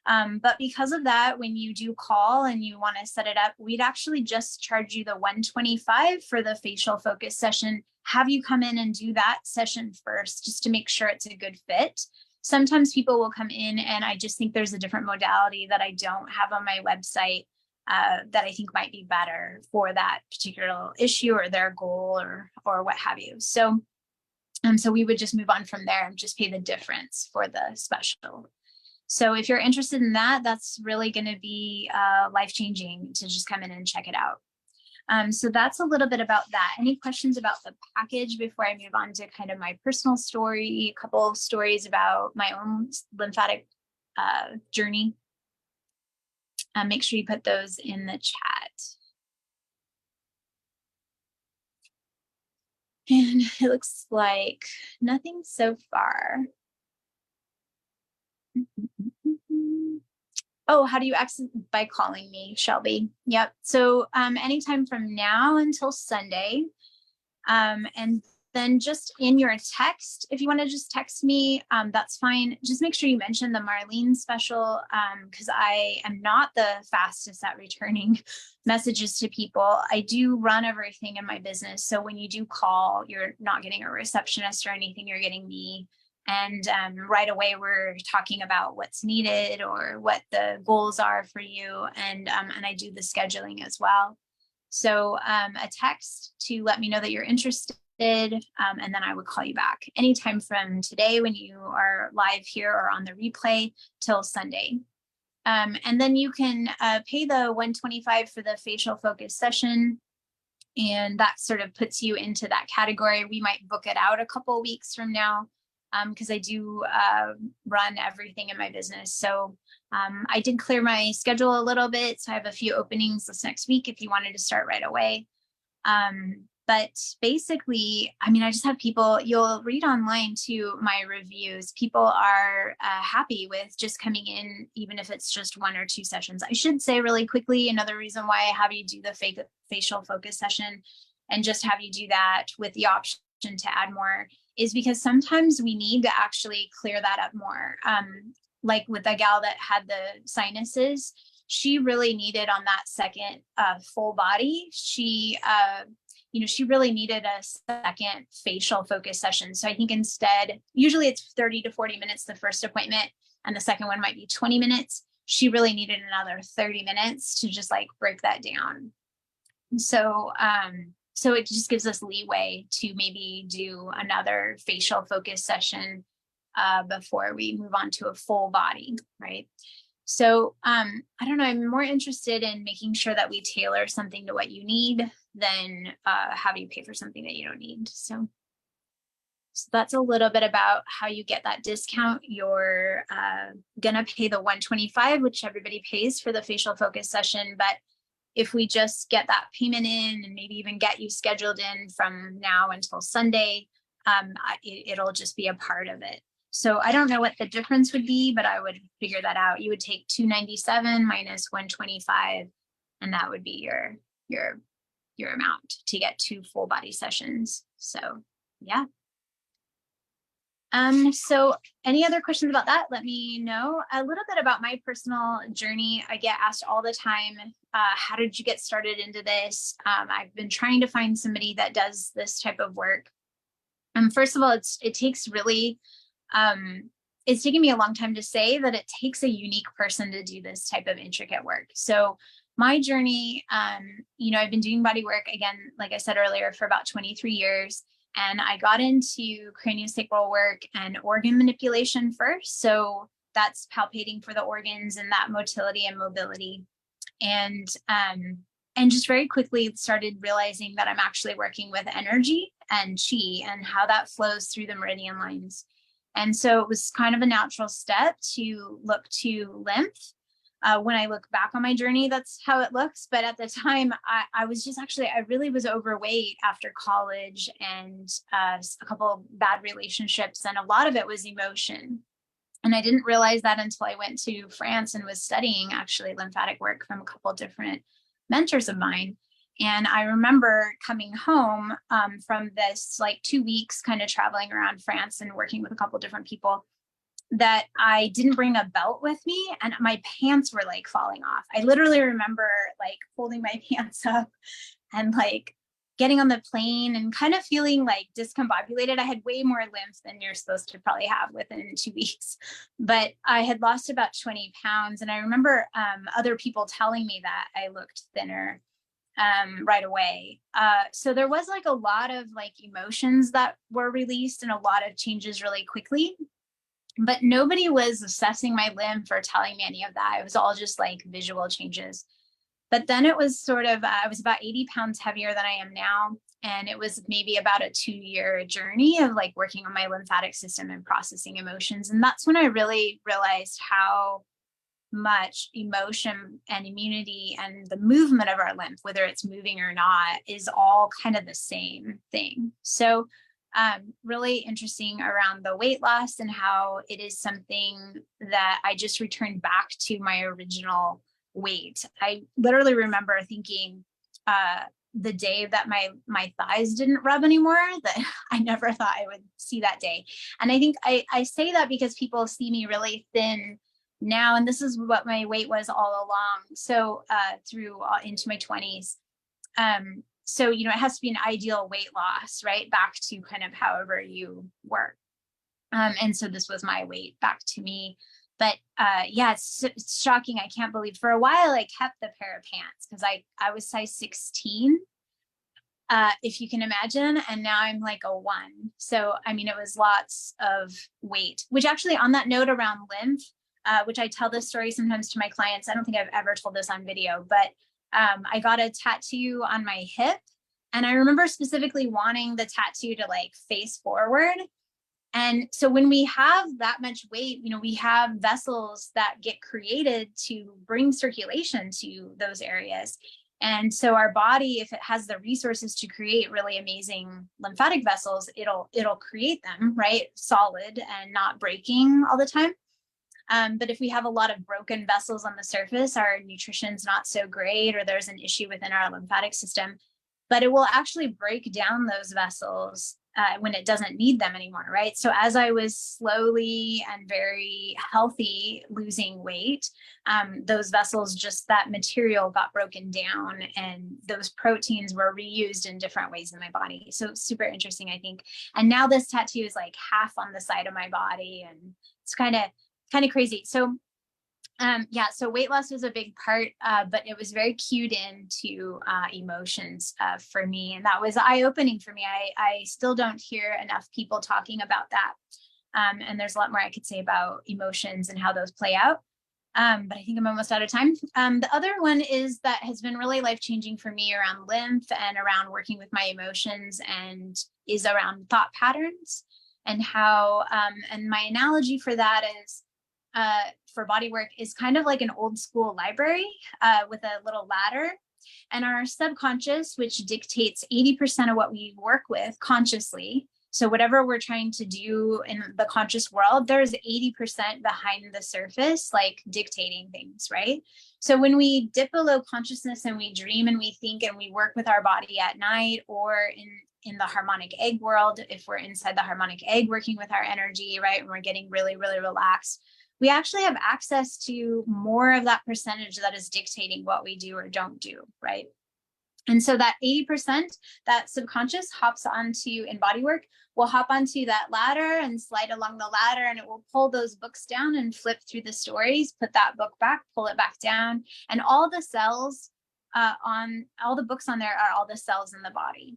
But because of that, when you do call and you want to set it up, we'd actually just charge you the $125 for the facial focus session, have you come in and do that session first, just to make sure it's a good fit. Sometimes people will come in and I just think there's a different modality that I don't have on my website that I think might be better for that particular issue or their goal or what have you. So we would just move on from there and just pay the difference for the special. So if you're interested in that, that's really going to be life-changing to just come in and check it out. So that's a little bit about that. Any questions about the package before I move on to kind of my personal story, a couple of stories about my own lymphatic journey? Make sure you put those in the chat. And it looks like nothing so far. Oh, how do you access? By calling me, Shelby. Yep. So anytime from now until Sunday. And then just in your text, if you want to just text me, that's fine. Just make sure you mention the Marlene special, because I am not the fastest at returning messages to people. I do run everything in my business. So when you do call, you're not getting a receptionist or anything, you're getting me. And right away, we're talking about what's needed or what the goals are for you. And I do the scheduling as well. So a text to let me know that you're interested, and then I would call you back anytime from today when you are live here or on the replay till Sunday. And then you can pay the $125 for the facial focus session. And that sort of puts you into that category. We might book it out a couple of weeks from now, because I do run everything in my business. So I did clear my schedule a little bit. So I have a few openings this next week if you wanted to start right away. But basically, I mean, I just have people, you'll read online too, my reviews. People are happy with just coming in, even if it's just 1 or 2 sessions. I should say really quickly, another reason why I have you do the facial focus session and just have you do that with the option to add more is because sometimes we need to actually clear that up more. Like with the gal that had the sinuses, she really needed on that second full body. She really needed a second facial focus session. So I think instead, usually it's 30 to 40 minutes the first appointment, and the second one might be 20 minutes. She really needed another 30 minutes to just like break that down. So it just gives us leeway to maybe do another facial focus session before we move on to a full body, right? So I don't know, I'm more interested in making sure that we tailor something to what you need than have you pay for something that you don't need. So that's a little bit about how you get that discount. You're gonna pay the $125, which everybody pays for the facial focus session. But if we just get that payment in and maybe even get you scheduled in from now until Sunday, it'll just be a part of it. So I don't know what the difference would be, but I would figure that out. You would take $297 minus $125, and that would be your amount to get 2 full body sessions. So yeah. So any other questions about that? Let me know. A little bit about my personal journey. I get asked all the time, how did you get started into this? I've been trying to find somebody that does this type of work. First of all, it takes really, it's taken me a long time to say that it takes a unique person to do this type of intricate work. So my journey, I've been doing body work, again, like I said earlier, for about 23 years. And I got into craniosacral work and organ manipulation first. So that's palpating for the organs and that motility and mobility. And just very quickly started realizing that I'm actually working with energy and chi and how that flows through the meridian lines. And so it was kind of a natural step to look to lymph. When I look back on my journey, that's how it looks. But at the time, I was just I really was overweight after college and a couple of bad relationships. And a lot of it was emotion. And I didn't realize that until I went to France and was studying actually lymphatic work from a couple of different mentors of mine. And I remember coming home from this 2 weeks kind of traveling around France and working with a couple of different people, that I didn't bring a belt with me and my pants were falling off. I literally remember holding my pants up and getting on the plane and kind of feeling discombobulated. I had way more lymph than you're supposed to probably have within 2 weeks, but I had lost about 20 pounds. And I remember other people telling me that I looked thinner right away. So there was a lot of emotions that were released and a lot of changes really quickly. But nobody was assessing my lymph or telling me any of that. It was all just visual changes. But then it was I was about 80 pounds heavier than I am now. And it was maybe about a 2-year journey of working on my lymphatic system and processing emotions. And that's when I really realized how much emotion and immunity and the movement of our lymph, whether it's moving or not, is all kind of the same thing. So really interesting around the weight loss and how it is something that I just returned back to my original weight. I literally remember thinking the day that my thighs didn't rub anymore, that I never thought I would see that day. And I think I say that because people see me really thin now, and this is what my weight was all along. So through into my 20s. So, it has to be an ideal weight loss, right? Back to kind of however you were. And so this was my weight back to me. But it's shocking. I can't believe for a while I kept the pair of pants because I was size 16, if you can imagine. And now I'm a 1. So, it was lots of weight, which actually on that note around lymph, which I tell this story sometimes to my clients. I don't think I've ever told this on video, but I got a tattoo on my hip, and I remember specifically wanting the tattoo to face forward. And so when we have that much weight, we have vessels that get created to bring circulation to those areas. And so our body, if it has the resources to create really amazing lymphatic vessels, it'll create them, right? Solid and not breaking all the time. But if we have a lot of broken vessels on the surface, our nutrition's not so great, or there's an issue within our lymphatic system, but it will actually break down those vessels when it doesn't need them anymore, right? So as I was slowly and very healthy losing weight, those vessels, just that material got broken down and those proteins were reused in different ways in my body. So super interesting, I think. And now this tattoo is half on the side of my body, and it's kind of crazy. So so weight loss was a big part, but it was very cued into emotions for me. And that was eye-opening for me. I still don't hear enough people talking about that. And there's a lot more I could say about emotions and how those play out. But I think I'm almost out of time. The other one is that has been really life-changing for me around lymph and around working with my emotions, and is around thought patterns. and how, and my analogy for that is, for body work is kind of like an old school library with a little ladder. And our subconscious, which dictates 80% of what we work with consciously. So whatever we're trying to do in the conscious world, there's 80% behind the surface, like dictating things, right? So when we dip below consciousness and we dream and we think and we work with our body at night, or in the harmonic egg world, if we're inside the harmonic egg working with our energy, right, and we're getting really, really relaxed, we actually have access to more of that percentage that is dictating what we do or don't do, right? And so that 80%, that subconscious hops onto, in body work, will hop onto that ladder and slide along the ladder, and it will pull those books down and flip through the stories, put that book back, pull it back down. And all the cells on, all the books on there are all the cells in the body.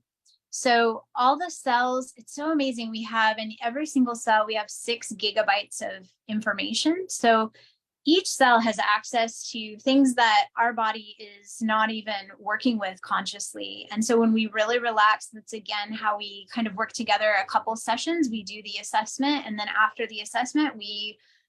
So all the cells, it's so amazing. We have in every single cell, we have 6 gigabytes of information. So each cell has access to things that our body is not even working with consciously. And so when we really relax, that's again how we kind of work together a couple sessions. We do the assessment, and then after the assessment,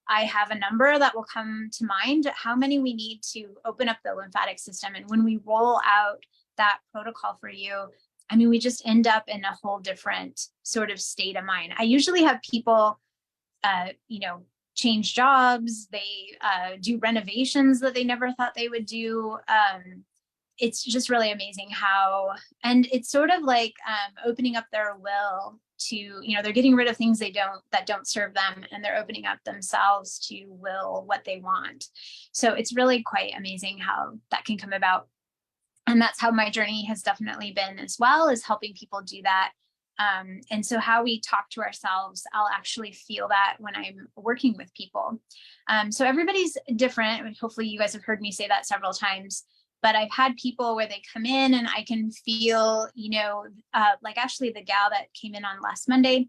I have a number that will come to mind, how many we need to open up the lymphatic system. And when we roll out that protocol for you, I mean, we just end up in a whole different sort of state of mind. I usually have people, change jobs. They do renovations that they never thought they would do. It's just really amazing how, and it's sort of like opening up their will to, they're getting rid of things that don't serve them, and they're opening up themselves to will what they want. So it's really quite amazing how that can come about. And that's how my journey has definitely been as well, is helping people do that. And so how we talk to ourselves, I'll actually feel that when I'm working with people. So everybody's different. Hopefully you guys have heard me say that several times, but I've had people where they come in and I can feel, like actually the gal that came in on last Monday,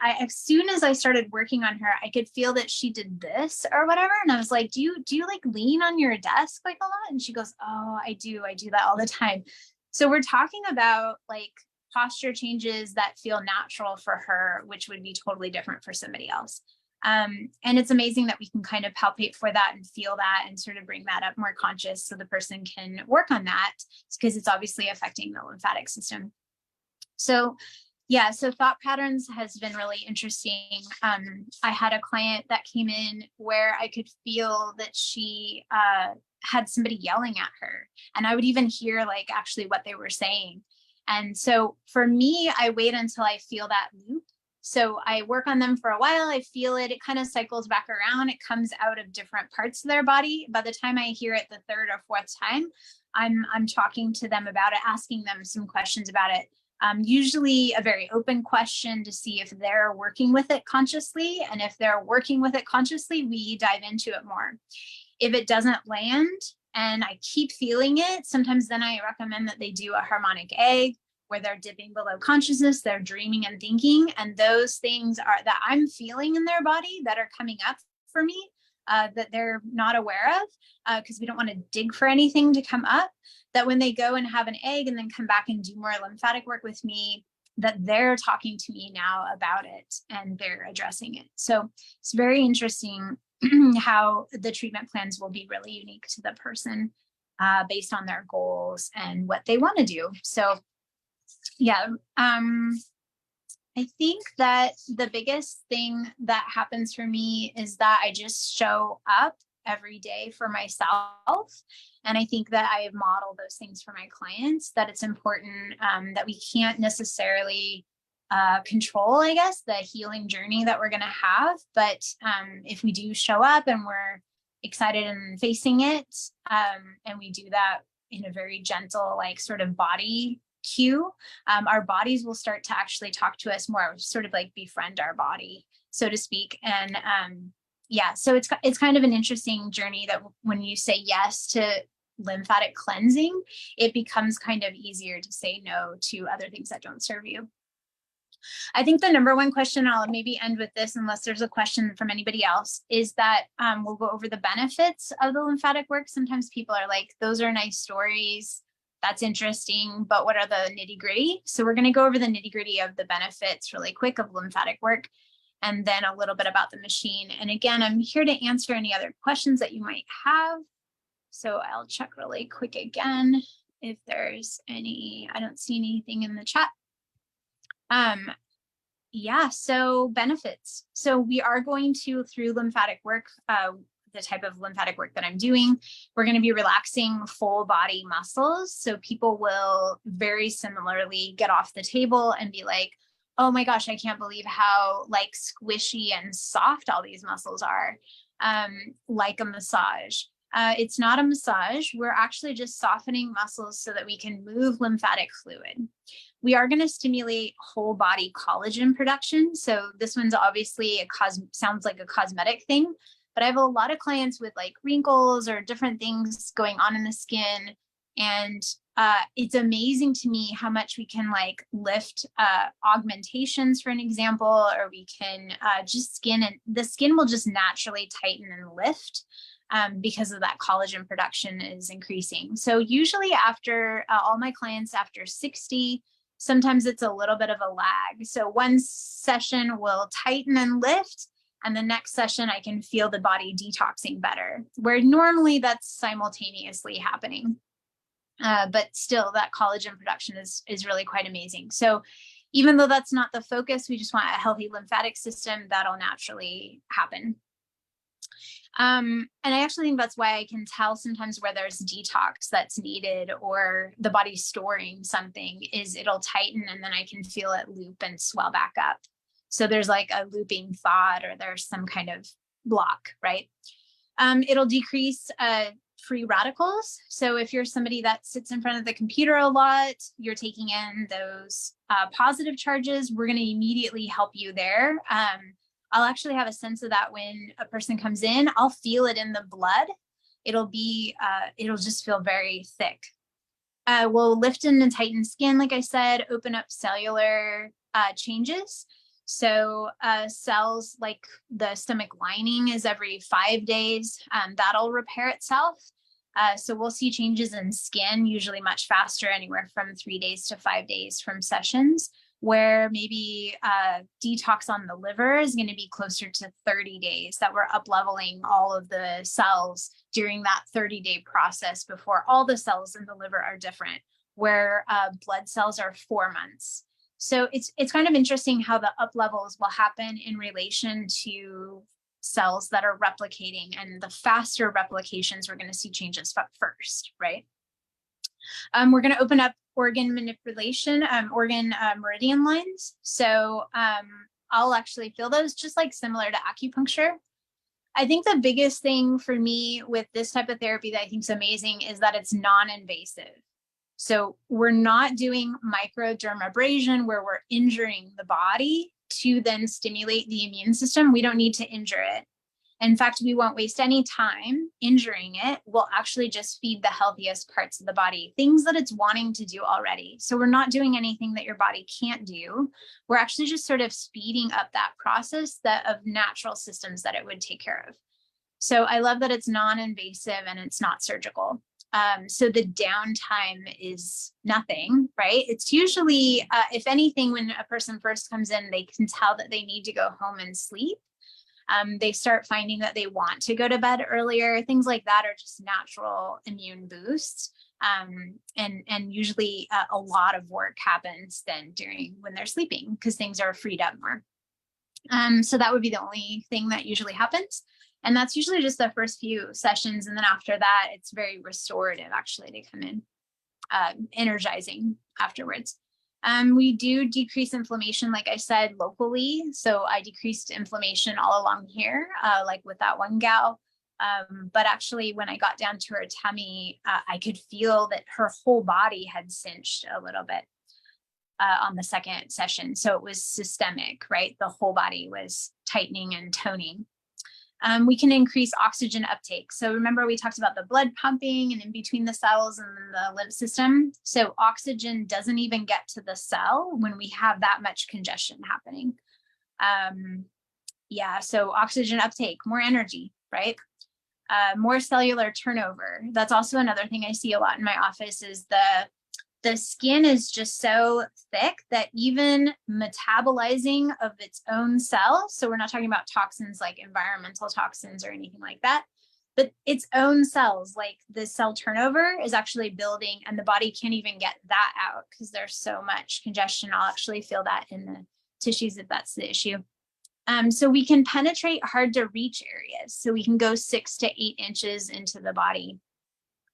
as soon as I started working on her, I could feel that she did this or whatever. And I was like, do you like lean on your desk like a lot? And she goes, oh, I do that all the time. So we're talking about like posture changes that feel natural for her, which would be totally different for somebody else. And it's amazing that we can kind of palpate for that and feel that and sort of bring that up more conscious so the person can work on that, because it's obviously affecting the lymphatic system. So yeah, so thought patterns has been really interesting. I had a client that came in where I could feel that she had somebody yelling at her, and I would even hear like actually what they were saying. And so for me, I wait until I feel that loop. So I work on them for a while. I feel it. It kind of cycles back around. It comes out of different parts of their body. By the time I hear it the 3rd or 4th time, I'm talking to them about it, asking them some questions about it. Usually a very open question to see if they're working with it consciously. And if they're working with it consciously, we dive into it more. If it doesn't land and I keep feeling it, sometimes then I recommend that they do a harmonic egg, where they're dipping below consciousness, they're dreaming and thinking, and those things are that I'm feeling in their body that are coming up for me, that they're not aware of, because we don't want to dig for anything to come up, that when they go and have an egg and then come back and do more lymphatic work with me, that they're talking to me now about it and they're addressing it. So it's very interesting how the treatment plans will be really unique to the person based on their goals and what they want to do. So yeah, I think that the biggest thing that happens for me is that I just show up every day for myself. And I think that I have modeled those things for my clients, that it's important that we can't necessarily control, I guess, the healing journey that we're going to have. But if we do show up and we're excited and facing it, and we do that in a very gentle, like sort of body cue, our bodies will start to actually talk to us more, sort of like befriend our body, so to speak. And yeah, so it's kind of an interesting journey that when you say yes to lymphatic cleansing, it becomes kind of easier to say no to other things that don't serve you. I think the number one question, I'll maybe end with this unless there's a question from anybody else, is that we'll go over the benefits of the lymphatic work. Sometimes people are like, those are nice stories. That's interesting, but what are the nitty-gritty? So we're going to go over the nitty-gritty of the benefits really quick of lymphatic work, and then a little bit about the machine. And again, I'm here to answer any other questions that you might have. So I'll check really quick again if there's any. I don't see anything in the chat. Yeah, so benefits. So we are going to, through lymphatic work, the type of lymphatic work that I'm doing, we're going to be relaxing full body muscles. So people will very similarly get off the table and be like, oh my gosh, I can't believe how like squishy and soft all these muscles are, like a massage. It's not a massage. We're actually just softening muscles so that we can move lymphatic fluid. We are going to stimulate whole body collagen production. So this one's obviously sounds like a cosmetic thing, but I have a lot of clients with like wrinkles or different things going on in the skin. And it's amazing to me how much we can like lift augmentations, for an example, or we can just skin, and the skin will just naturally tighten and lift because of that collagen production is increasing. So usually after all my clients after 60, sometimes it's a little bit of a lag. So one session will tighten and lift, and the next session I can feel the body detoxing better, where normally that's simultaneously happening. But still that collagen production is really quite amazing. So even though that's not the focus, we just want a healthy lymphatic system that'll naturally happen. And I actually think that's why I can tell sometimes where there's detox that's needed or the body's storing something, is it'll tighten and then I can feel it loop and swell back up. So there's like a looping thought, or there's some kind of block, right? It'll decrease free radicals. So if you're somebody that sits in front of the computer a lot, you're taking in those positive charges, we're going to immediately help you there. I'll actually have a sense of that when a person comes in. I'll feel it in the blood. It'll just feel very thick. We'll lift and tighten skin, like I said, open up cellular changes. So cells like the stomach lining is every 5 days, that'll repair itself. So we'll see changes in skin usually much faster, anywhere from 3 days to 5 days from sessions, where maybe detox on the liver is going to be closer to 30 days, that we're up leveling all of the cells during that 30-day process before all the cells in the liver are different, where blood cells are 4 months. So it's kind of interesting how the up levels will happen in relation to cells that are replicating, and the faster replications, we're going to see changes first, right? We're going to open up organ manipulation, organ meridian lines. So I'll actually feel those just like similar to acupuncture. I think the biggest thing for me with this type of therapy that I think is amazing is that it's non-invasive. So we're not doing microdermabrasion where we're injuring the body to then stimulate the immune system. We don't need to injure it. In fact, we won't waste any time injuring it. We'll actually just feed the healthiest parts of the body, things that it's wanting to do already. So we're not doing anything that your body can't do. We're actually just sort of speeding up that process of natural systems that it would take care of. So I love that it's non-invasive and it's not surgical. So the downtime is nothing, right? It's usually, if anything, when a person first comes in, they can tell that they need to go home and sleep. They start finding that they want to go to bed earlier. Things like that are just natural immune boosts. And usually a lot of work happens then when they're sleeping, because things are freed up more. So that would be the only thing that usually happens. And that's usually just the first few sessions. And then after that, it's very restorative actually to come in, energizing afterwards. We do decrease inflammation, like I said, locally. So I decreased inflammation all along here, like with that one gal. But actually, when I got down to her tummy, I could feel that her whole body had cinched a little bit on the second session. So it was systemic, right? The whole body was tightening and toning. We can increase oxygen uptake. So remember, we talked about the blood pumping and in between the cells and the lymph system. So oxygen doesn't even get to the cell when we have that much congestion happening. Yeah, so oxygen uptake, more energy, right? more cellular turnover. That's also another thing I see a lot in my office is the skin is just so thick that even metabolizing of its own cells, so we're not talking about toxins like environmental toxins or anything like that, but its own cells, like the cell turnover is actually building and the body can't even get that out because there's so much congestion. I'll actually feel that in the tissues if that's the issue. So we can penetrate hard to reach areas. So we can go 6 to 8 inches into the body,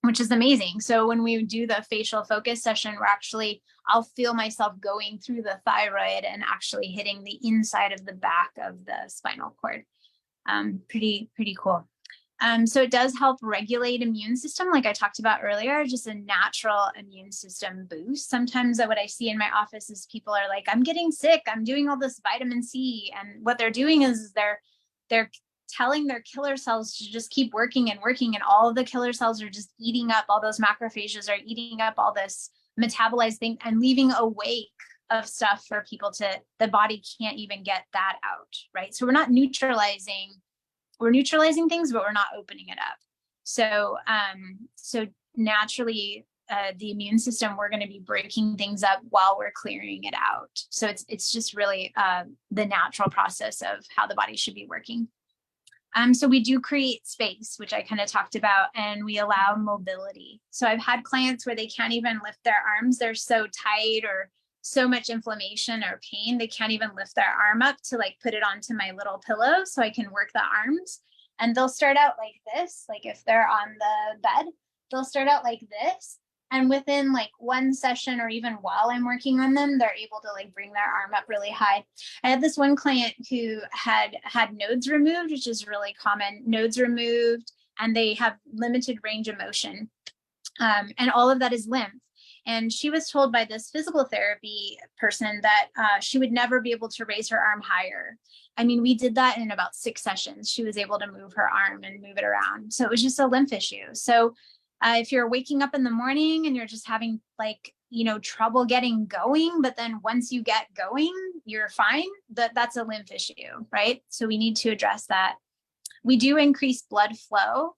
which is amazing. So when we do the facial focus session, I'll feel myself going through the thyroid and actually hitting the inside of the back of the spinal cord. Pretty cool. So it does help regulate immune system, like I talked about earlier, just a natural immune system boost. Sometimes what I see in my office is people are like, I'm getting sick, I'm doing all this vitamin C. And what they're doing is they're telling their killer cells to just keep working and working. And all of the killer cells are just eating up, all those macrophages are eating up all this metabolized thing and leaving a wake of stuff for people the body can't even get that out, right? So we're neutralizing things, but we're not opening it up. So naturally, the immune system, we're going to be breaking things up while we're clearing it out. So it's just really the natural process of how the body should be working. So we do create space, which I kind of talked about, and we allow mobility. So I've had clients where they can't even lift their arms. They're so tight or so much inflammation or pain, they can't even lift their arm up to like put it onto my little pillow so I can work the arms. And they'll start out like this, like if they're on the bed, they'll start out like this. And within like one session or even while I'm working on them, they're able to like bring their arm up really high. I had this one client who had nodes removed, which is really common, nodes removed, and they have limited range of motion. And all of that is lymph. And she was told by this physical therapy person that she would never be able to raise her arm higher. I mean, we did that in about 6 sessions. She was able to move her arm and move it around. So it was just a lymph issue. So if you're waking up in the morning and you're just having trouble getting going, but then once you get going, you're fine, that's a lymph issue, right? So we need to address that. We do increase blood flow.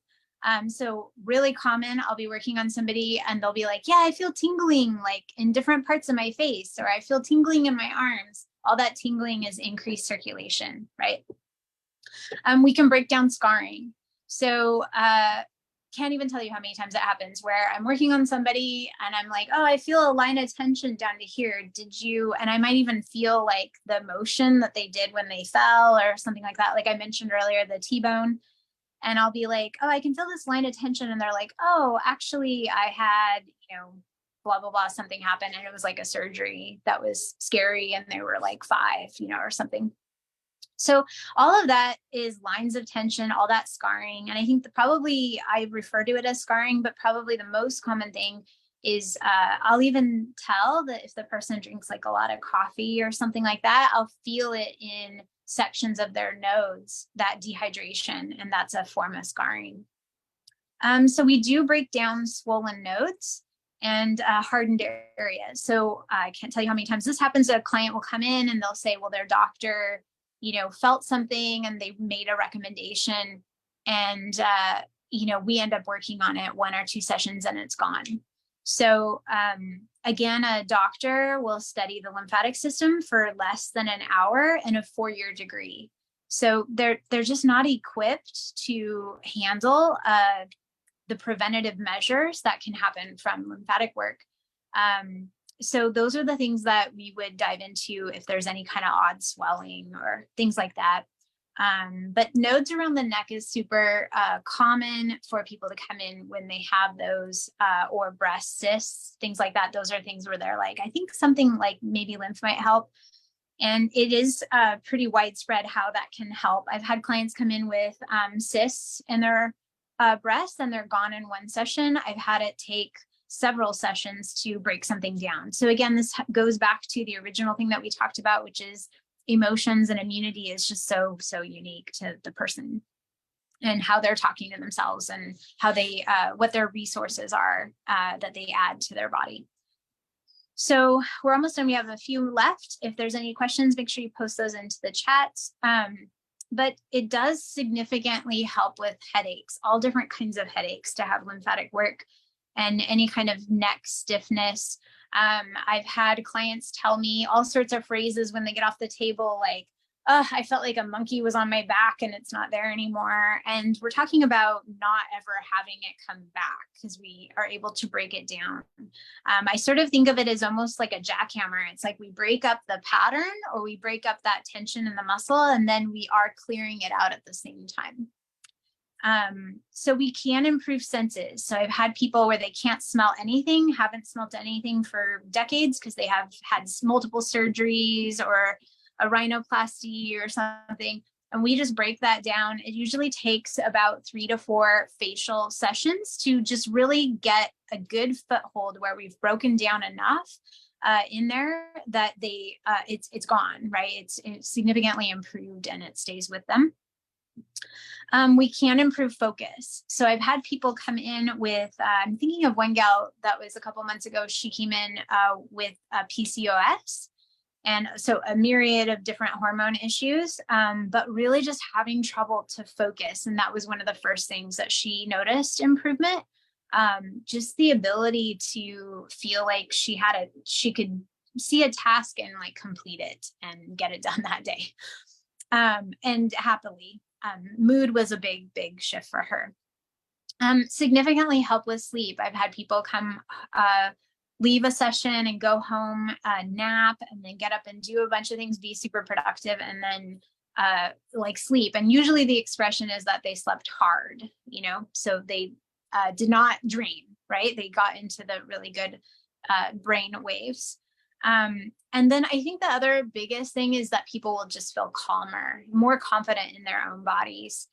So really common, I'll be working on somebody and they'll be like, yeah, I feel tingling like in different parts of my face, or I feel tingling in my arms. All that tingling is increased circulation, right? We can break down scarring. So, can't even tell you how many times it happens where I'm working on somebody and I'm like, oh, I feel a line of tension down to here. And I might even feel like the motion that they did when they fell or something like that. Like I mentioned earlier, the T-bone. And I'll be like, oh, I can feel this line of tension. And they're like, oh, actually, I had, blah, blah, blah, something happened. And it was like a surgery that was scary. And they were like 5, or something. So all of that is lines of tension, all that scarring. And I think I refer to it as scarring, but probably the most common thing is I'll even tell that if the person drinks like a lot of coffee or something like that, I'll feel it in sections of their nodes, that dehydration, and that's a form of scarring. So we do break down swollen nodes and hardened areas. So I can't tell you how many times this happens. A client will come in and they'll say, well, their doctor, felt something and they made a recommendation and, we end up working on it 1 or 2 sessions and it's gone. So again, a doctor will study the lymphatic system for less than an hour and a 4-year degree. So they're just not equipped to handle the preventative measures that can happen from lymphatic work. So those are the things that we would dive into if there's any kind of odd swelling or things like that. But nodes around the neck is super common for people to come in when they have those or breast cysts, things like that. Those are things where they're like, I think something like maybe lymph might help. And it is pretty widespread how that can help. I've had clients come in with cysts in their breasts and they're gone in 1 session. I've had it take several sessions to break something down. So again, this goes back to the original thing that we talked about, which is emotions and immunity is just so unique to the person and how they're talking to themselves and how they, what their resources are that they add to their body. So we're almost done. We have a few left. If there's any questions, make sure you post those into the chat. but it does significantly help with headaches, all different kinds of headaches, to have lymphatic work, and any kind of neck stiffness. I've had clients tell me all sorts of phrases when they get off the table, like, I felt like a monkey was on my back and it's not there anymore. And we're talking about not ever having it come back because we are able to break it down. I sort of think of it as almost like a jackhammer. It's like we break up the pattern, or we break up that tension in the muscle, and then we are clearing it out at the same time. So we can improve senses. So I've had people where they can't smell anything, haven't smelled anything for decades because they have had multiple surgeries or a rhinoplasty or something. And we just break that down. It usually takes about 3 to 4 facial sessions to just really get a good foothold where we've broken down enough in there that it's gone, right? It's significantly improved and it stays with them. We can improve focus. So I've had people come in with, I'm thinking of one gal that was a couple months ago. She came in with PCOS. And so a myriad of different hormone issues, but really just having trouble to focus. And that was one of the first things that she noticed improvement. Just the ability to feel like she could see a task and like complete it and get it done that day. And happily, mood was a big shift for her. Significantly help with sleep. I've had people come, leave a session and go home, nap, and then get up and do a bunch of things, be super productive, and then like sleep. And usually the expression is that they slept hard, so they did not drain, right? They got into the really good brain waves. And then I think the other biggest thing is that people will just feel calmer, more confident in their own bodies.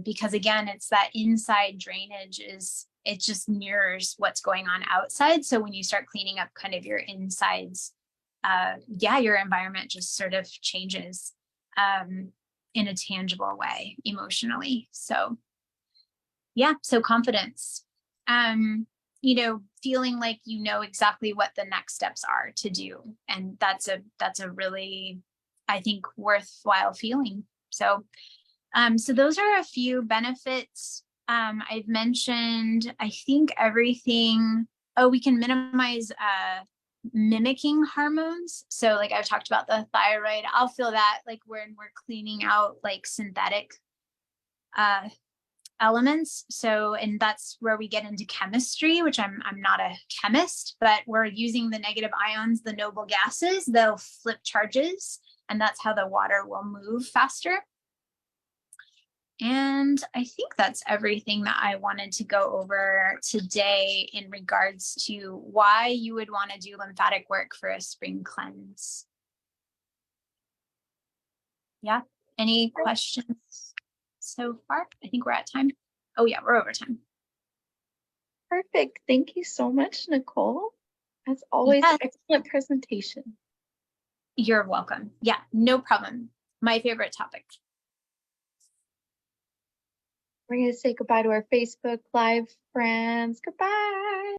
Because again, it's that inside drainage it just mirrors what's going on outside. So when you start cleaning up kind of your insides, your environment just sort of changes in a tangible way emotionally. So so confidence, feeling like exactly what the next steps are to do. And that's a really, I think, worthwhile feeling. So those are a few benefits. I've mentioned, I think, everything. Oh, we can minimize mimicking hormones. So like I've talked about the thyroid, I'll feel that like when we're cleaning out like synthetic elements. So, and that's where we get into chemistry, which I'm not a chemist, but we're using the negative ions, the noble gases, they'll flip charges, and that's how the water will move faster. And I think that's everything that I wanted to go over today in regards to why you would want to do lymphatic work for a spring cleanse. Yeah. Any questions so far? I think we're at time. Oh yeah, we're over time. Perfect. Thank you so much, Nicole. As always, Yes. Excellent presentation. You're welcome. Yeah, no problem. My favorite topic. We're going to say goodbye to our Facebook Live friends. Goodbye.